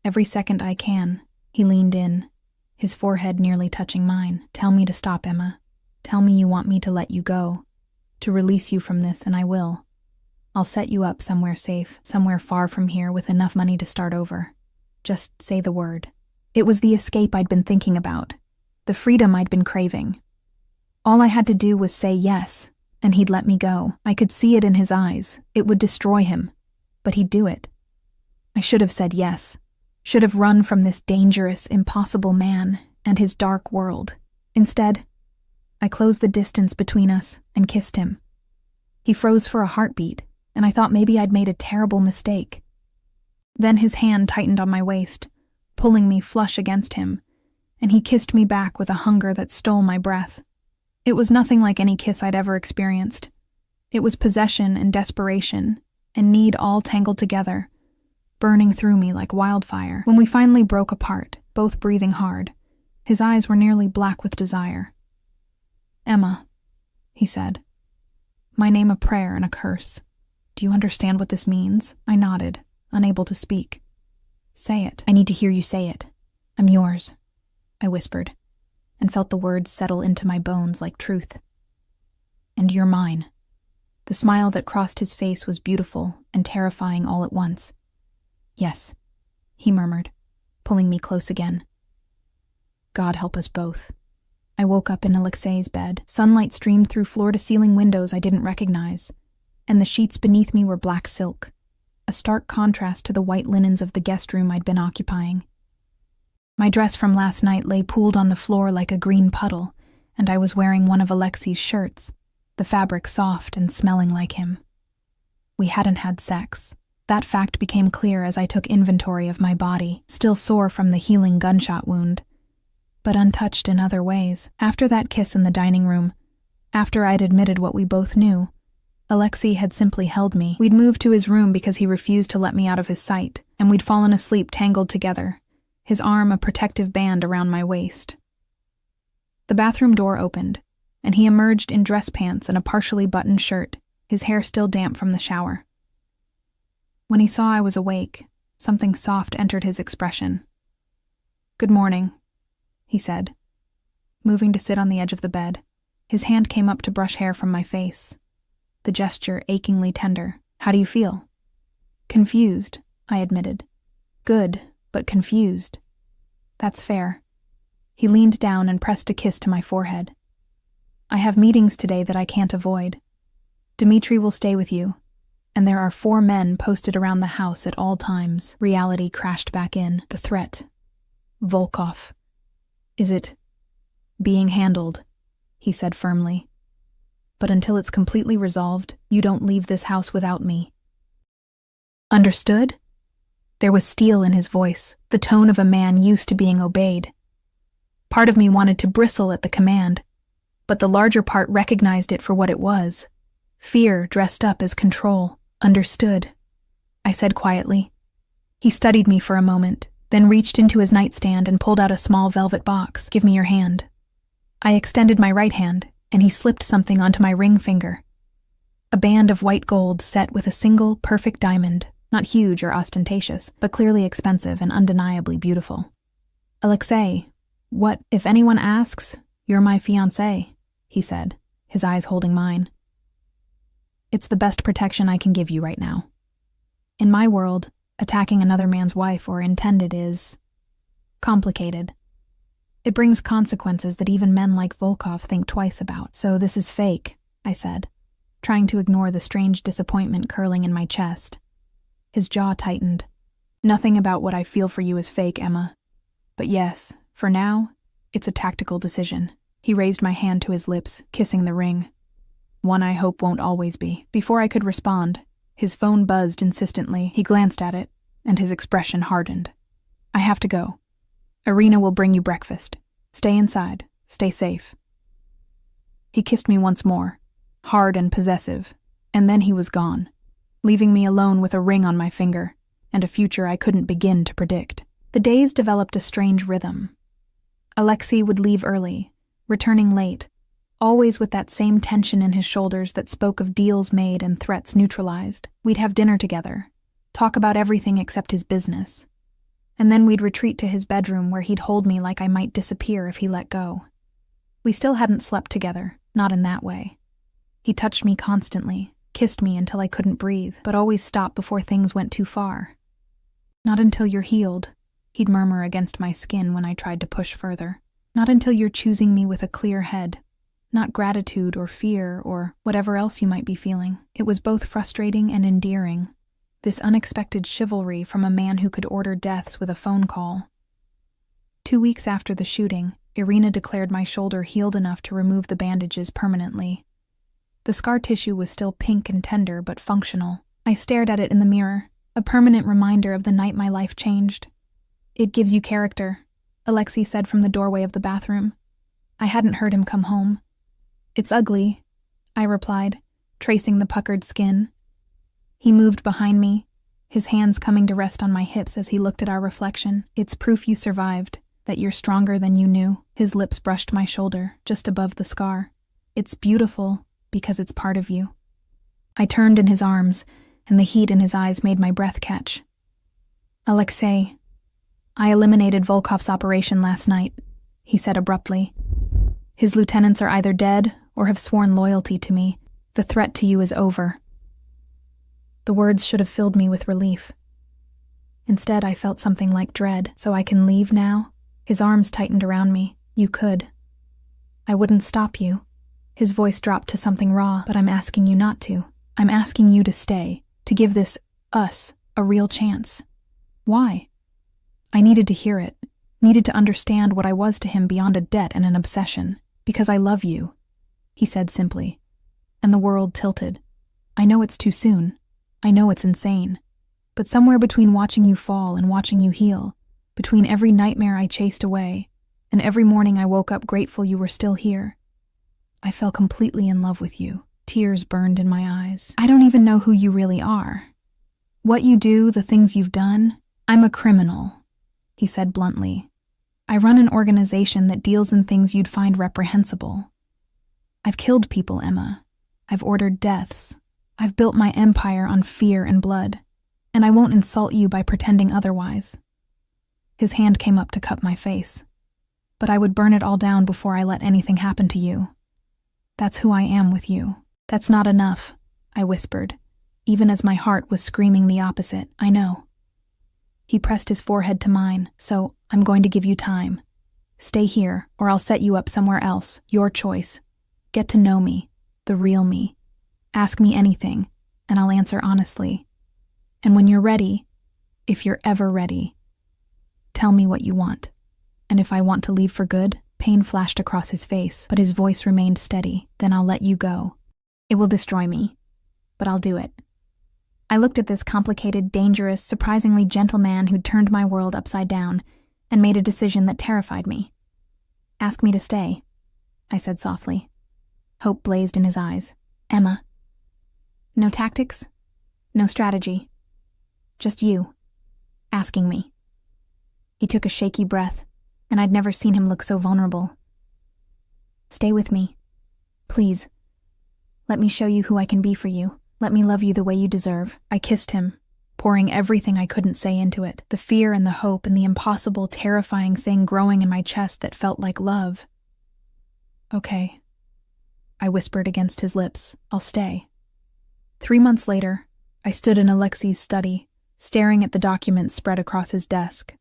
A: Every second I can. He leaned in, his forehead nearly touching mine. Tell me to stop, Emma. Tell me you want me to let you go, to release you from this, and I will. I'll set you up somewhere safe, somewhere far from here with enough money to start over. Just say the word. It was the escape I'd been thinking about, the freedom I'd been craving. All I had to do was say yes, and he'd let me go. I could see it in his eyes. It would destroy him, but he'd do it. I should have said yes, should have run from this dangerous, impossible man and his dark world. Instead, I closed the distance between us and kissed him. He froze for a heartbeat, and I thought maybe I'd made a terrible mistake. Then his hand tightened on my waist, pulling me flush against him, and he kissed me back with a hunger that stole my breath. It was nothing like any kiss I'd ever experienced. It was possession and desperation, and need all tangled together, burning through me like wildfire. When we finally broke apart, both breathing hard, his eyes were nearly black with desire. Emma, he said, my name a prayer and a curse. Do you understand what this means? I nodded, unable to speak. Say it. I need to hear you say it. I'm yours, I whispered, and felt the words settle into my bones like truth. And you're mine. The smile that crossed his face was beautiful and terrifying all at once. Yes, he murmured, pulling me close again. God help us both. I woke up in Alexei's bed. Sunlight streamed through floor-to-ceiling windows I didn't recognize, and the sheets beneath me were black silk, a stark contrast to the white linens of the guest room I'd been occupying. My dress from last night lay pooled on the floor like a green puddle, and I was wearing one of Alexei's shirts, the fabric soft and smelling like him. We hadn't had sex. That fact became clear as I took inventory of my body, still sore from the healing gunshot wound, but untouched in other ways. After that kiss in the dining room, after I'd admitted what we both knew, Alexei had simply held me. We'd moved to his room because he refused to let me out of his sight, and we'd fallen asleep tangled together, his arm a protective band around my waist. The bathroom door opened, and he emerged in dress pants and a partially buttoned shirt, his hair still damp from the shower. When he saw I was awake, something soft entered his expression. Good morning, he said, moving to sit on the edge of the bed. His hand came up to brush hair from my face, the gesture achingly tender. How do you feel? Confused, I admitted. Good, but confused. That's fair. He leaned down and pressed a kiss to my forehead. I have meetings today that I can't avoid. Dmitri will stay with you, and there are 4 men posted around the house at all times. Reality crashed back in. The threat. Volkov. Is it being handled? He said firmly. But until it's completely resolved, you don't leave this house without me. Understood? There was steel in his voice, the tone of a man used to being obeyed. Part of me wanted to bristle at the command, but the larger part recognized it for what it was. Fear dressed up as control. Understood, I said quietly. He studied me for a moment, then reached into his nightstand and pulled out a small velvet box. Give me your hand. I extended my right hand, and he slipped something onto my ring finger. A band of white gold set with a single, perfect diamond, not huge or ostentatious, but clearly expensive and undeniably beautiful. Alexei, what, if anyone asks, you're my fiancé, he said, his eyes holding mine. It's the best protection I can give you right now. In my world, attacking another man's wife or intended is complicated. It brings consequences that even men like Volkov think twice about. So this is fake, I said, trying to ignore the strange disappointment curling in my chest. His jaw tightened. Nothing about what I feel for you is fake, Emma. But yes, for now, it's a tactical decision. He raised my hand to his lips, kissing the ring. One I hope won't always be. Before I could respond, his phone buzzed insistently. He glanced at it, and his expression hardened. I have to go. Irina will bring you breakfast. Stay inside. Stay safe. He kissed me once more, hard and possessive, and then he was gone, leaving me alone with a ring on my finger and a future I couldn't begin to predict. The days developed a strange rhythm. Alexei would leave early, returning late, always with that same tension in his shoulders that spoke of deals made and threats neutralized. We'd have dinner together, talk about everything except his business. And then we'd retreat to his bedroom where he'd hold me like I might disappear if he let go. We still hadn't slept together, not in that way. He touched me constantly, kissed me until I couldn't breathe, but always stopped before things went too far. Not until you're healed, he'd murmur against my skin when I tried to push further. Not until you're choosing me with a clear head. Not gratitude or fear or whatever else you might be feeling. It was both frustrating and endearing. This unexpected chivalry from a man who could order deaths with a phone call. 2 weeks after the shooting, Irina declared my shoulder healed enough to remove the bandages permanently. The scar tissue was still pink and tender but functional. I stared at it in the mirror, a permanent reminder of the night my life changed. It gives you character, Alexei said from the doorway of the bathroom. I hadn't heard him come home. It's ugly, I replied, tracing the puckered skin. He moved behind me, his hands coming to rest on my hips as he looked at our reflection. It's proof you survived, that you're stronger than you knew. His lips brushed my shoulder, just above the scar. It's beautiful, because it's part of you. I turned in his arms, and the heat in his eyes made my breath catch. Alexei, I eliminated Volkov's operation last night, he said abruptly. His lieutenants are either dead or have sworn loyalty to me. The threat to you is over. The words should have filled me with relief. Instead, I felt something like dread. So I can leave now? His arms tightened around me. You could. I wouldn't stop you. His voice dropped to something raw, but I'm asking you not to. I'm asking you to stay, to give this, us, a real chance. Why? I needed to hear it, needed to understand what I was to him beyond a debt and an obsession. Because I love you, he said simply. And the world tilted. I know it's too soon. I know it's insane. But somewhere between watching you fall and watching you heal, between every nightmare I chased away, and every morning I woke up grateful you were still here, I fell completely in love with you. Tears burned in my eyes. I don't even know who you really are. What you do, the things you've done, I'm a criminal, he said bluntly. I run an organization that deals in things you'd find reprehensible. I've killed people, Emma. I've ordered deaths. I've built my empire on fear and blood, and I won't insult you by pretending otherwise. His hand came up to cup my face. but I would burn it all down before I let anything happen to you. That's who I am with you. That's not enough, I whispered, even as my heart was screaming the opposite. I know. He pressed his forehead to mine, so I'm going to give you time. Stay here, or I'll set you up somewhere else. Your choice. Get to know me, the real me. Ask me anything, and I'll answer honestly. And when you're ready, if you're ever ready, tell me what you want. And if I want to leave for good, pain flashed across his face, but his voice remained steady. Then I'll let you go. It will destroy me, but I'll do it. I looked at this complicated, dangerous, surprisingly gentle man who'd turned my world upside down and made a decision that terrified me. Ask me to stay, I said softly. Hope blazed in his eyes. Emma. No tactics, no strategy. Just you, asking me. He took a shaky breath, and I'd never seen him look so vulnerable. Stay with me, please. Let me show you who I can be for you. Let me love you the way you deserve. I kissed him, pouring everything I couldn't say into it, the fear and the hope and the impossible, terrifying thing growing in my chest that felt like love. Okay, I whispered against his lips. I'll stay. 3 months later, I stood in Alexei's study, staring at the documents spread across his desk.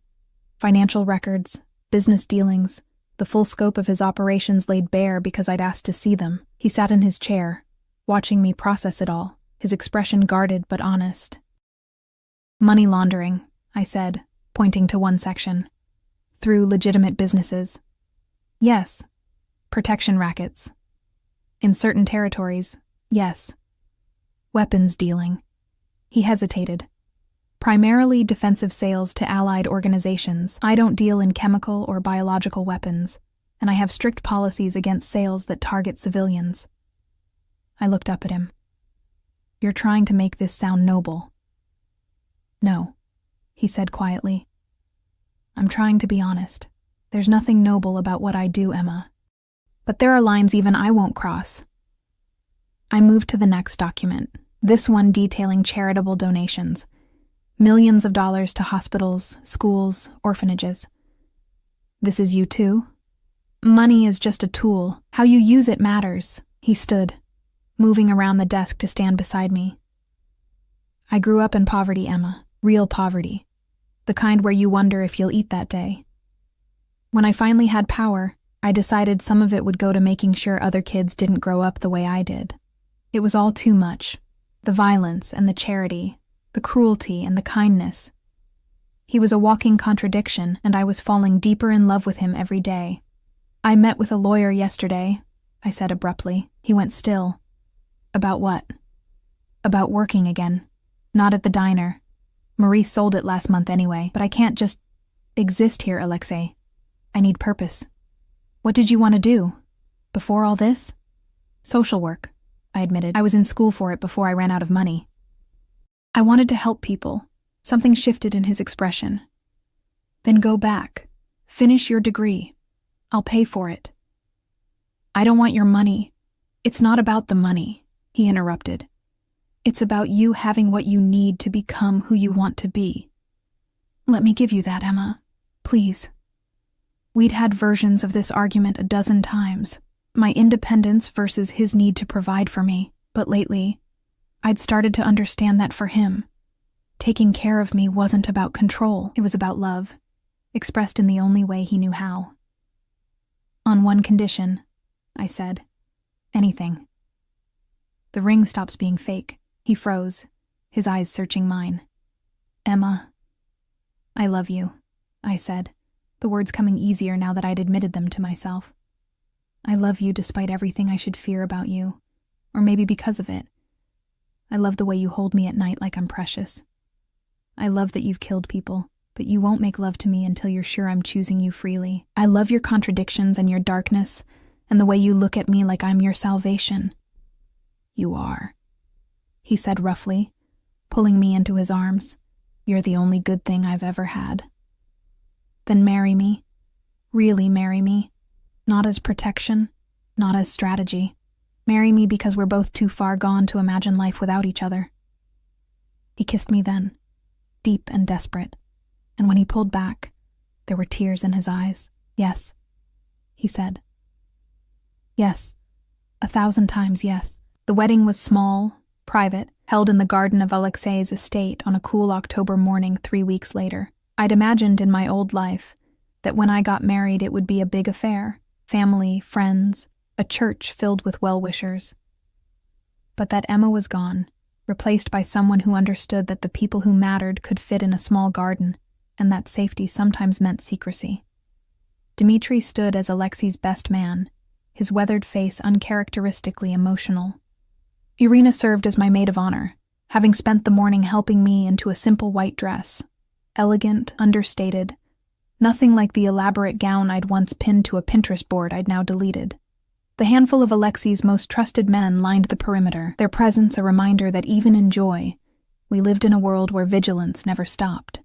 A: Financial records, business dealings, the full scope of his operations laid bare because I'd asked to see them. He sat in his chair, watching me process it all, his expression guarded but honest. Money laundering, I said, pointing to one section. Through legitimate businesses. Yes. Protection rackets. In certain territories, yes. Weapons dealing. He hesitated. Primarily defensive sales to allied organizations. I don't deal in chemical or biological weapons, and I have strict policies against sales that target civilians. I looked up at him. You're trying to make this sound noble. No, he said quietly. I'm trying to be honest. There's nothing noble about what I do, Emma. But there are lines even I won't cross. I moved to the next document, this one detailing charitable donations. Millions of dollars to hospitals, schools, orphanages. This is you too? Money is just a tool. How you use it matters. He stood, moving around the desk to stand beside me. I grew up in poverty, Emma. Real poverty. The kind where you wonder if you'll eat that day. When I finally had power, I decided some of it would go to making sure other kids didn't grow up the way I did. It was all too much. The violence and the charity, the cruelty and the kindness. He was a walking contradiction, and I was falling deeper in love with him every day. I met with a lawyer yesterday, I said abruptly. He went still. About what? About working again. Not at the diner. Marie sold it last month anyway, but I can't just exist here, Alexei. I need purpose. What did you want to do? Before all this? Social work, I admitted. I was in school for it before I ran out of money. I wanted to help people. Something shifted in his expression. Then go back. Finish your degree. I'll pay for it. I don't want your money. It's not about the money, he interrupted. It's about you having what you need to become who you want to be. Let me give you that, Emma. Please. We'd had versions of this argument a dozen times. My independence versus his need to provide for me. But lately, I'd started to understand that for him, taking care of me wasn't about control. It was about love, expressed in the only way he knew how. On one condition, I said. Anything. The ring stops being fake. He froze, his eyes searching mine. Emma. I love you, I said, the words coming easier now that I'd admitted them to myself. I love you despite everything I should fear about you, or maybe because of it. I love the way you hold me at night like I'm precious. I love that you've killed people, but you won't make love to me until you're sure I'm choosing you freely. I love your contradictions and your darkness, and the way you look at me like I'm your salvation. You are, he said roughly, pulling me into his arms. You're the only good thing I've ever had. Then marry me. Really marry me. Not as protection, not as strategy. Marry me because we're both too far gone to imagine life without each other. He kissed me then, deep and desperate, and when he pulled back, there were tears in his eyes. Yes, he said. Yes, 1,000 times yes. The wedding was small, private, held in the garden of Alexei's estate on a cool October morning 3 weeks later. I'd imagined in my old life that when I got married it would be a big affair, family, friends, a church filled with well-wishers. But that Emma was gone, replaced by someone who understood that the people who mattered could fit in a small garden, and that safety sometimes meant secrecy. Dmitri stood as Alexei's best man, his weathered face uncharacteristically emotional. Irina served as my maid of honor, having spent the morning helping me into a simple white dress. Elegant, understated, nothing like the elaborate gown I'd once pinned to a Pinterest board I'd now deleted. The handful of Alexei's most trusted men lined the perimeter, their presence a reminder that even in joy, we lived in a world where vigilance never stopped.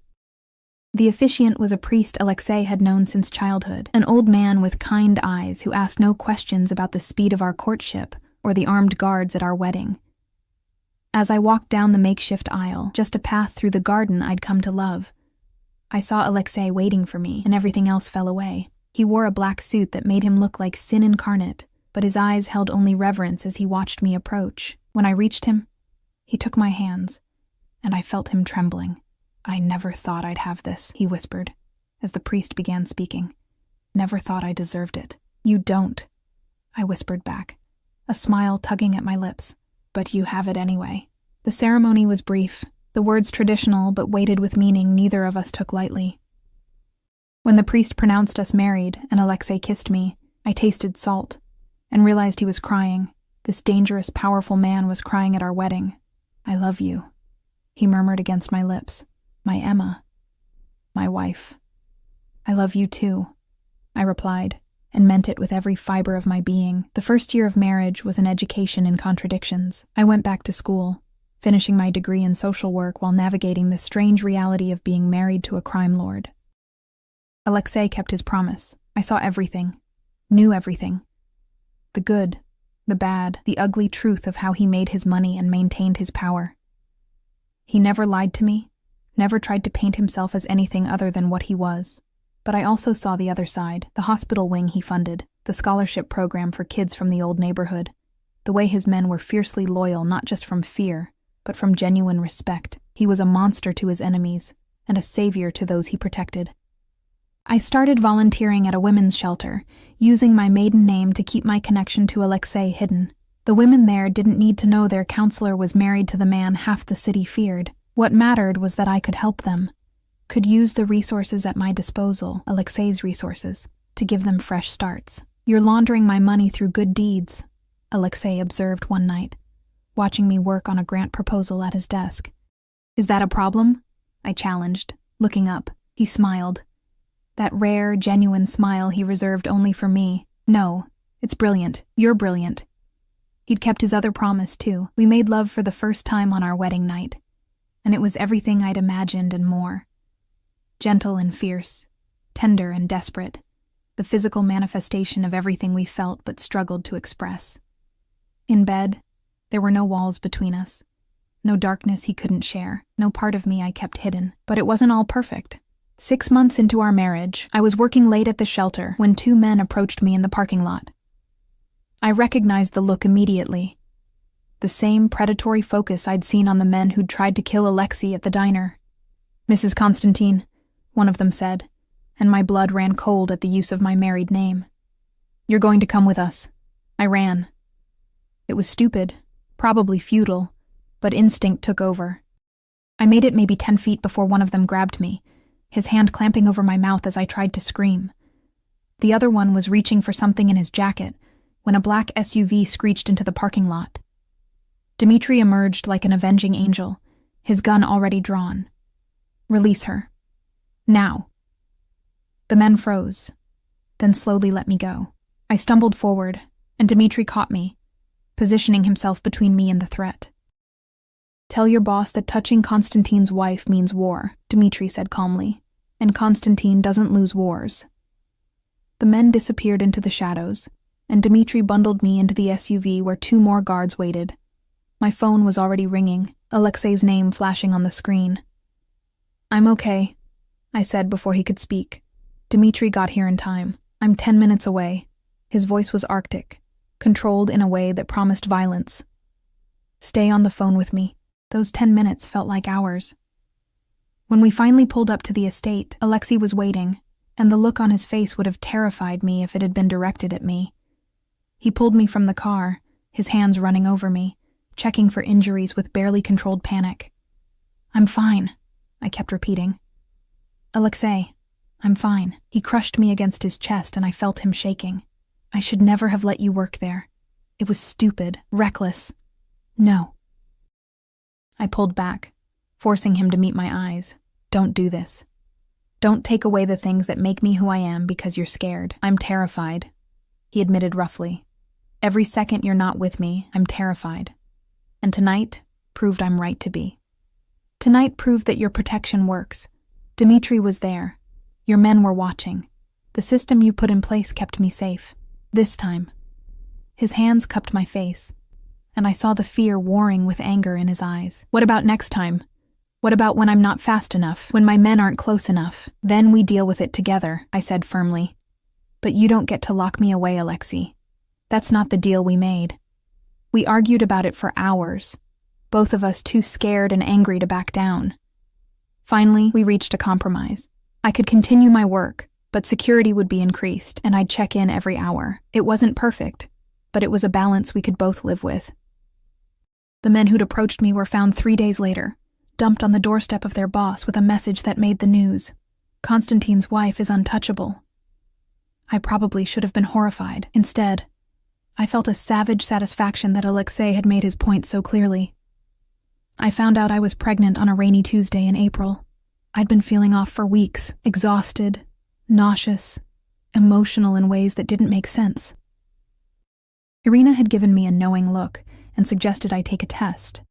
A: The officiant was a priest Alexei had known since childhood, an old man with kind eyes who asked no questions about the speed of our courtship or the armed guards at our wedding. As I walked down the makeshift aisle, just a path through the garden I'd come to love, I saw Alexei waiting for me, and everything else fell away. He wore a black suit that made him look like sin incarnate, but his eyes held only reverence as he watched me approach. When I reached him, he took my hands, and I felt him trembling. "I never thought I'd have this," he whispered, as the priest began speaking. "Never thought I deserved it." "You don't," I whispered back, a smile tugging at my lips. "But you have it anyway." The ceremony was brief, the words traditional but weighted with meaning neither of us took lightly. When the priest pronounced us married and Alexei kissed me, I tasted salt and realized he was crying. This dangerous, powerful man was crying at our wedding. "I love you," he murmured against my lips. "My Emma. My wife." "I love you too," I replied, and meant it with every fiber of my being. The first year of marriage was an education in contradictions. I went back to school, finishing my degree in social work while navigating the strange reality of being married to a crime lord. Alexei kept his promise. I saw everything, knew everything. The good, the bad, the ugly truth of how he made his money and maintained his power. He never lied to me, never tried to paint himself as anything other than what he was. But I also saw the other side, the hospital wing he funded, the scholarship program for kids from the old neighborhood, the way his men were fiercely loyal not just from fear, but from genuine respect. He was a monster to his enemies, and a savior to those he protected. I started volunteering at a women's shelter, using my maiden name to keep my connection to Alexei hidden. The women there didn't need to know their counselor was married to the man half the city feared. What mattered was that I could help them, could use the resources at my disposal, Alexei's resources, to give them fresh starts. "You're laundering my money through good deeds," Alexei observed one night, watching me work on a grant proposal at his desk. "Is that a problem?" I challenged, looking up. He smiled. That rare, genuine smile he reserved only for me. "No, it's brilliant. You're brilliant." He'd kept his other promise, too. We made love for the first time on our wedding night, and it was everything I'd imagined and more. Gentle and fierce, tender and desperate, the physical manifestation of everything we felt but struggled to express. In bed, there were no walls between us, no darkness he couldn't share, no part of me I kept hidden. But it wasn't all perfect. 6 months into our marriage, I was working late at the shelter when 2 men approached me in the parking lot. I recognized the look immediately. The same predatory focus I'd seen on the men who'd tried to kill Alexei at the diner. "Mrs. Constantine," one of them said, and my blood ran cold at the use of my married name. "You're going to come with us." I ran. It was stupid, probably futile, but instinct took over. I made it maybe 10 feet before one of them grabbed me, his hand clamping over my mouth as I tried to scream. The other one was reaching for something in his jacket when a black SUV screeched into the parking lot. Dmitri emerged like an avenging angel, his gun already drawn. "Release her. Now." The men froze, then slowly let me go. I stumbled forward, and Dmitri caught me, positioning himself between me and the threat. "Tell your boss that touching Constantine's wife means war," Dmitri said calmly, "and Constantine doesn't lose wars." The men disappeared into the shadows, and Dmitri bundled me into the SUV where 2 more guards waited. My phone was already ringing, Alexei's name flashing on the screen. "I'm okay," I said before he could speak. "Dmitri got here in time." I'm 10 minutes away. His voice was arctic, controlled in a way that promised violence. Stay on the phone with me. Those 10 minutes felt like hours. When we finally pulled up to the estate, Alexei was waiting, and the look on his face would have terrified me if it had been directed at me. He pulled me from the car, his hands running over me, checking for injuries with barely controlled panic. I'm fine, I kept repeating. Alexei, I'm fine. He crushed me against his chest and I felt him shaking. I should never have let you work there. It was stupid, reckless. No. I pulled back, forcing him to meet my eyes. Don't do this. Don't take away the things that make me who I am because you're scared. I'm terrified, he admitted roughly. Every second you're not with me, I'm terrified. And tonight proved I'm right to be. Tonight proved that your protection works. Dmitri was there. Your men were watching. The system you put in place kept me safe. This time. His hands cupped my face, and I saw the fear warring with anger in his eyes. What about next time? What about when I'm not fast enough, when my men aren't close enough? Then we deal with it together, I said firmly. But you don't get to lock me away, Alexei. That's not the deal we made. We argued about it for hours, both of us too scared and angry to back down. Finally, we reached a compromise. I could continue my work, but security would be increased, and I'd check in every hour. It wasn't perfect, but it was a balance we could both live with. The men who'd approached me were found 3 days later, dumped on the doorstep of their boss with a message that made the news. Konstantin's wife is untouchable. I probably should have been horrified. Instead, I felt a savage satisfaction that Alexei had made his point so clearly. I found out I was pregnant on a rainy Tuesday in April. I'd been feeling off for weeks, exhausted, nauseous, emotional in ways that didn't make sense. Irina had given me a knowing look and suggested I take a test.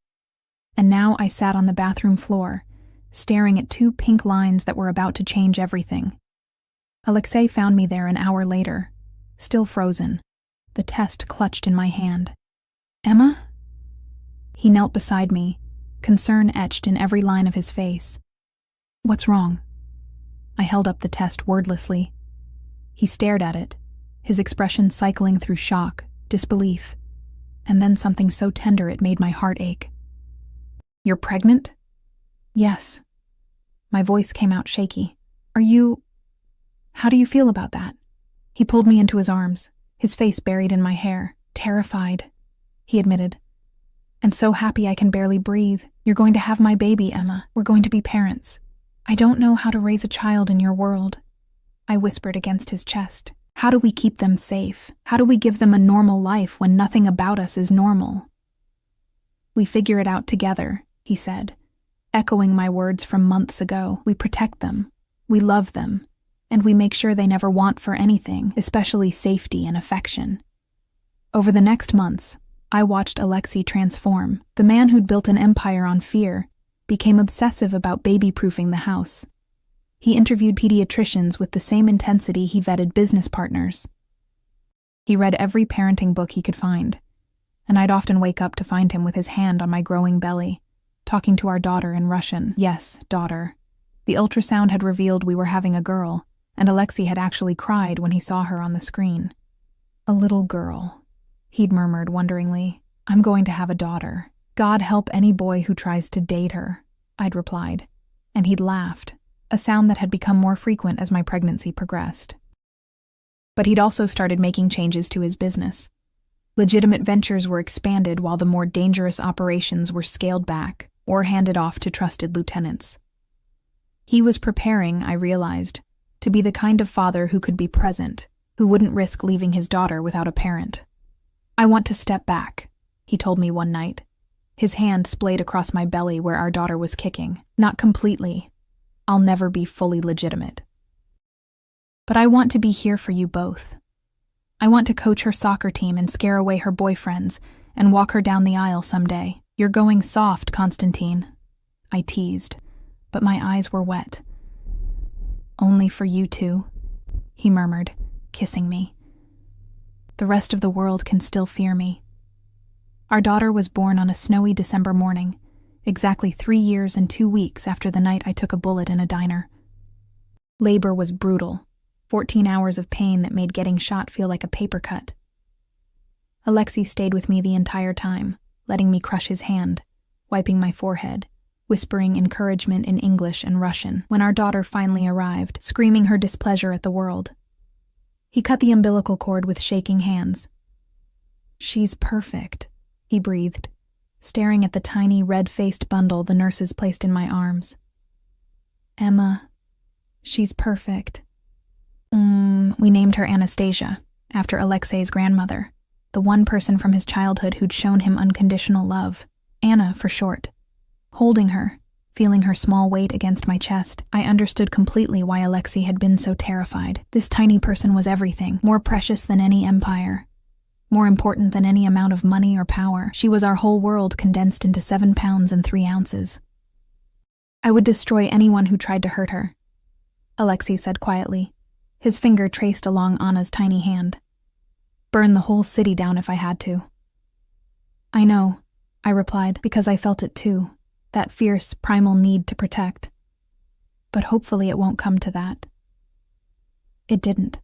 A: And now I sat on the bathroom floor, staring at 2 pink lines that were about to change everything. Alexei found me there an hour later, still frozen, the test clutched in my hand. Emma? He knelt beside me, concern etched in every line of his face. What's wrong? I held up the test wordlessly. He stared at it, his expression cycling through shock, disbelief, and then something so tender it made my heart ache. You're pregnant? Yes. My voice came out shaky. How do you feel about that? He pulled me into his arms, his face buried in my hair. Terrified, he admitted. And so happy I can barely breathe. You're going to have my baby, Emma. We're going to be parents. I don't know how to raise a child in your world, I whispered against his chest. How do we keep them safe? How do we give them a normal life when nothing about us is normal? We figure it out together, he said, echoing my words from months ago. We protect them, we love them, and we make sure they never want for anything, especially safety and affection. Over the next months, I watched Alexei transform. The man who'd built an empire on fear became obsessive about baby-proofing the house. He interviewed pediatricians with the same intensity he vetted business partners. He read every parenting book he could find, and I'd often wake up to find him with his hand on my growing belly, talking to our daughter in Russian. Yes, daughter. The ultrasound had revealed we were having a girl, and Alexei had actually cried when he saw her on the screen. A little girl, he'd murmured wonderingly. I'm going to have a daughter. God help any boy who tries to date her, I'd replied, and he'd laughed, a sound that had become more frequent as my pregnancy progressed. But he'd also started making changes to his business. Legitimate ventures were expanded while the more dangerous operations were scaled back or handed off to trusted lieutenants. He was preparing, I realized, to be the kind of father who could be present, who wouldn't risk leaving his daughter without a parent. I want to step back, he told me one night. His hand splayed across my belly where our daughter was kicking. Not completely. I'll never be fully legitimate. But I want to be here for you both. I want to coach her soccer team and scare away her boyfriends and walk her down the aisle someday. You're going soft, Konstantin, I teased, but my eyes were wet. Only for you two, he murmured, kissing me. The rest of the world can still fear me. Our daughter was born on a snowy December morning, exactly 3 years and 2 weeks after the night I took a bullet in a diner. Labor was brutal. 14 hours of pain that made getting shot feel like a paper cut. Alexei stayed with me the entire time, letting me crush his hand, wiping my forehead, whispering encouragement in English and Russian when our daughter finally arrived, screaming her displeasure at the world. He cut the umbilical cord with shaking hands. "She's perfect," he breathed, staring at the tiny red-faced bundle the nurses placed in my arms. "Emma, she's perfect." We named her Anastasia, after Alexei's grandmother, the one person from his childhood who'd shown him unconditional love. Anna, for short. Holding her, feeling her small weight against my chest, I understood completely why Alexei had been so terrified. This tiny person was everything, more precious than any empire, more important than any amount of money or power. She was our whole world condensed into 7 pounds and 3 ounces. "I would destroy anyone who tried to hurt her," Alexei said quietly. His finger traced along Anna's tiny hand. "Burn the whole city down if I had to." "I know," I replied, because I felt it too, that fierce, primal need to protect. "But hopefully it won't come to that." It didn't.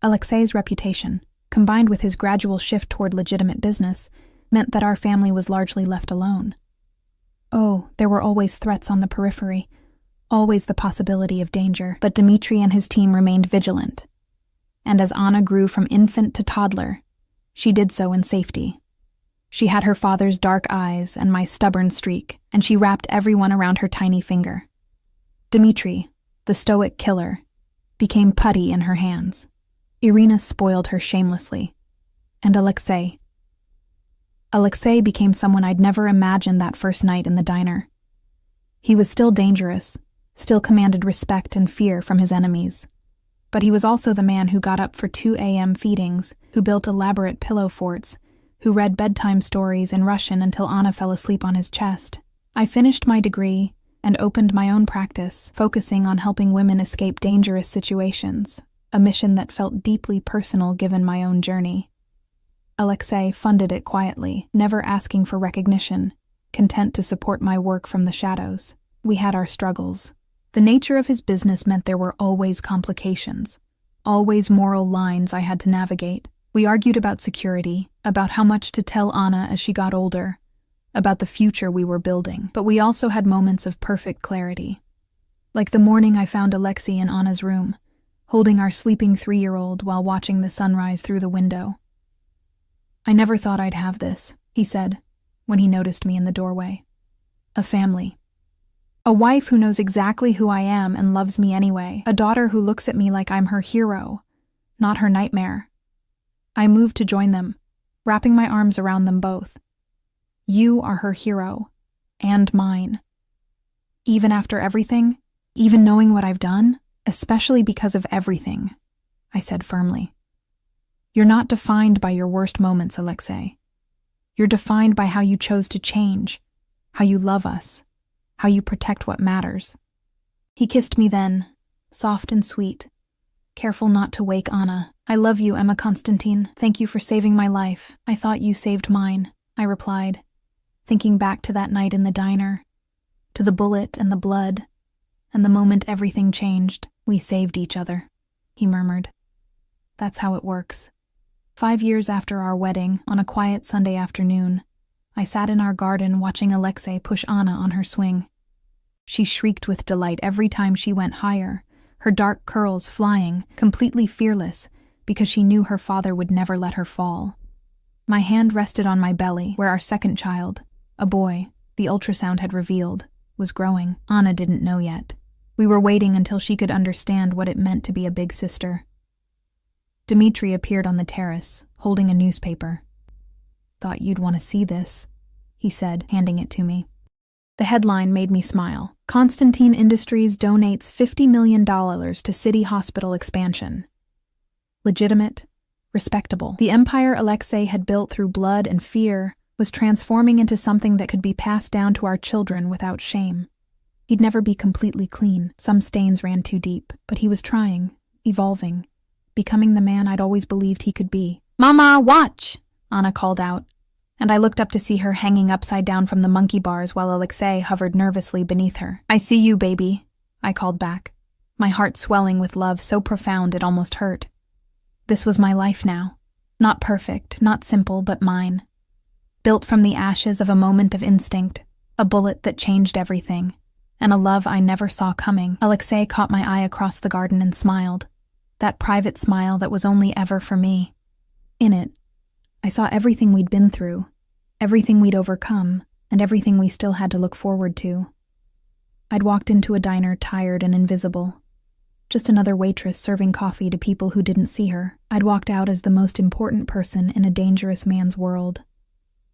A: Alexei's reputation, combined with his gradual shift toward legitimate business, meant that our family was largely left alone. Oh, there were always threats on the periphery, always the possibility of danger, but Dmitri and his team remained vigilant. And as Anna grew from infant to toddler, she did so in safety. She had her father's dark eyes and my stubborn streak, and she wrapped everyone around her tiny finger. Dmitri, the stoic killer, became putty in her hands. Irina spoiled her shamelessly. And Alexei became someone I'd never imagined that first night in the diner. He was still dangerous, still commanded respect and fear from his enemies. But he was also the man who got up for 2 a.m. feedings, who built elaborate pillow forts, who read bedtime stories in Russian until Anna fell asleep on his chest. I finished my degree and opened my own practice, focusing on helping women escape dangerous situations, a mission that felt deeply personal given my own journey. Alexei funded it quietly, never asking for recognition, content to support my work from the shadows. We had our struggles. The nature of his business meant there were always complications, always moral lines I had to navigate. We argued about security, about how much to tell Anna as she got older, about the future we were building, but we also had moments of perfect clarity. Like the morning I found Alexei in Anna's room, holding our sleeping 3-year-old while watching the sunrise through the window. "I never thought I'd have this," he said, when he noticed me in the doorway. "A family. A wife who knows exactly who I am and loves me anyway. A daughter who looks at me like I'm her hero, not her nightmare." I moved to join them, wrapping my arms around them both. "You are her hero, and mine. Even after everything, even knowing what I've done, especially because of everything," I said firmly. "You're not defined by your worst moments, Alexei. You're defined by how you chose to change, how you love us, how you protect what matters." He kissed me then, soft and sweet, careful not to wake Anna. "I love you, Emma Konstantin. Thank you for saving my life. I thought you saved mine," I replied, thinking back to that night in the diner, to the bullet and the blood, and the moment everything changed. "We saved each other," he murmured. "That's how it works." 5 years after our wedding, on a quiet Sunday afternoon, I sat in our garden watching Alexei push Anna on her swing. She shrieked with delight every time she went higher, her dark curls flying, completely fearless, because she knew her father would never let her fall. My hand rested on my belly, where our second child, a boy, the ultrasound had revealed, was growing. Anna didn't know yet. We were waiting until she could understand what it meant to be a big sister. Dmitri appeared on the terrace, holding a newspaper. "Thought you'd want to see this," he said, handing it to me. The headline made me smile. "Constantine Industries donates $50 million to city hospital expansion." Legitimate, respectable. The empire Alexei had built through blood and fear was transforming into something that could be passed down to our children without shame. He'd never be completely clean. Some stains ran too deep, but he was trying, evolving, becoming the man I'd always believed he could be. "Mama, watch!" Anna called out, and I looked up to see her hanging upside down from the monkey bars while Alexei hovered nervously beneath her. "I see you, baby," I called back. my heart swelling with love so profound it almost hurt. This was my life now. Not perfect, not simple, but mine. Built from the ashes of a moment of instinct, a bullet that changed everything, and a love I never saw coming. Alexei caught my eye across the garden and smiled. That private smile that was only ever for me. In it, I saw everything we'd been through, everything we'd overcome, and everything we still had to look forward to. I'd walked into a diner tired and invisible. Just another waitress serving coffee to people who didn't see her. I'd walked out as the most important person in a dangerous man's world.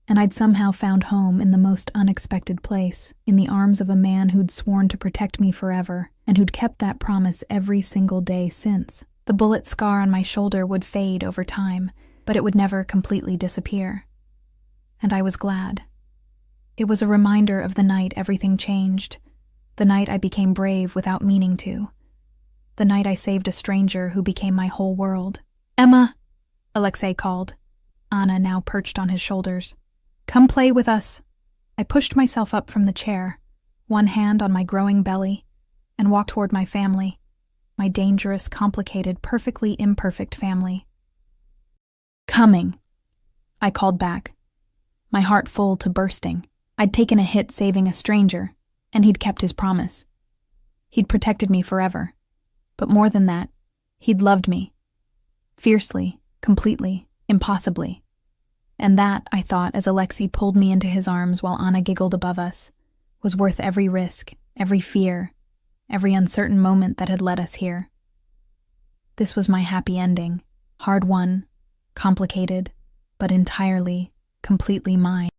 A: And I'd somehow found home in the most unexpected place, in the arms of a man who'd sworn to protect me forever, and who'd kept that promise every single day since. The bullet scar on my shoulder would fade over time, but it would never completely disappear. And I was glad. It was a reminder of the night everything changed, the night I became brave without meaning to, the night I saved a stranger who became my whole world. "Emma," Alexei called, Anna now perched on his shoulders. "Come play with us." I pushed myself up from the chair, one hand on my growing belly, and walked toward my family, my dangerous, complicated, perfectly imperfect family. "Coming," I called back, my heart full to bursting. I'd taken a hit saving a stranger, and he'd kept his promise. He'd protected me forever. But more than that, he'd loved me. Fiercely, completely, impossibly. And that, I thought, as Alexei pulled me into his arms while Anna giggled above us, was worth every risk, every fear, every uncertain moment that had led us here. This was my happy ending, hard-won, complicated, but entirely, completely mine.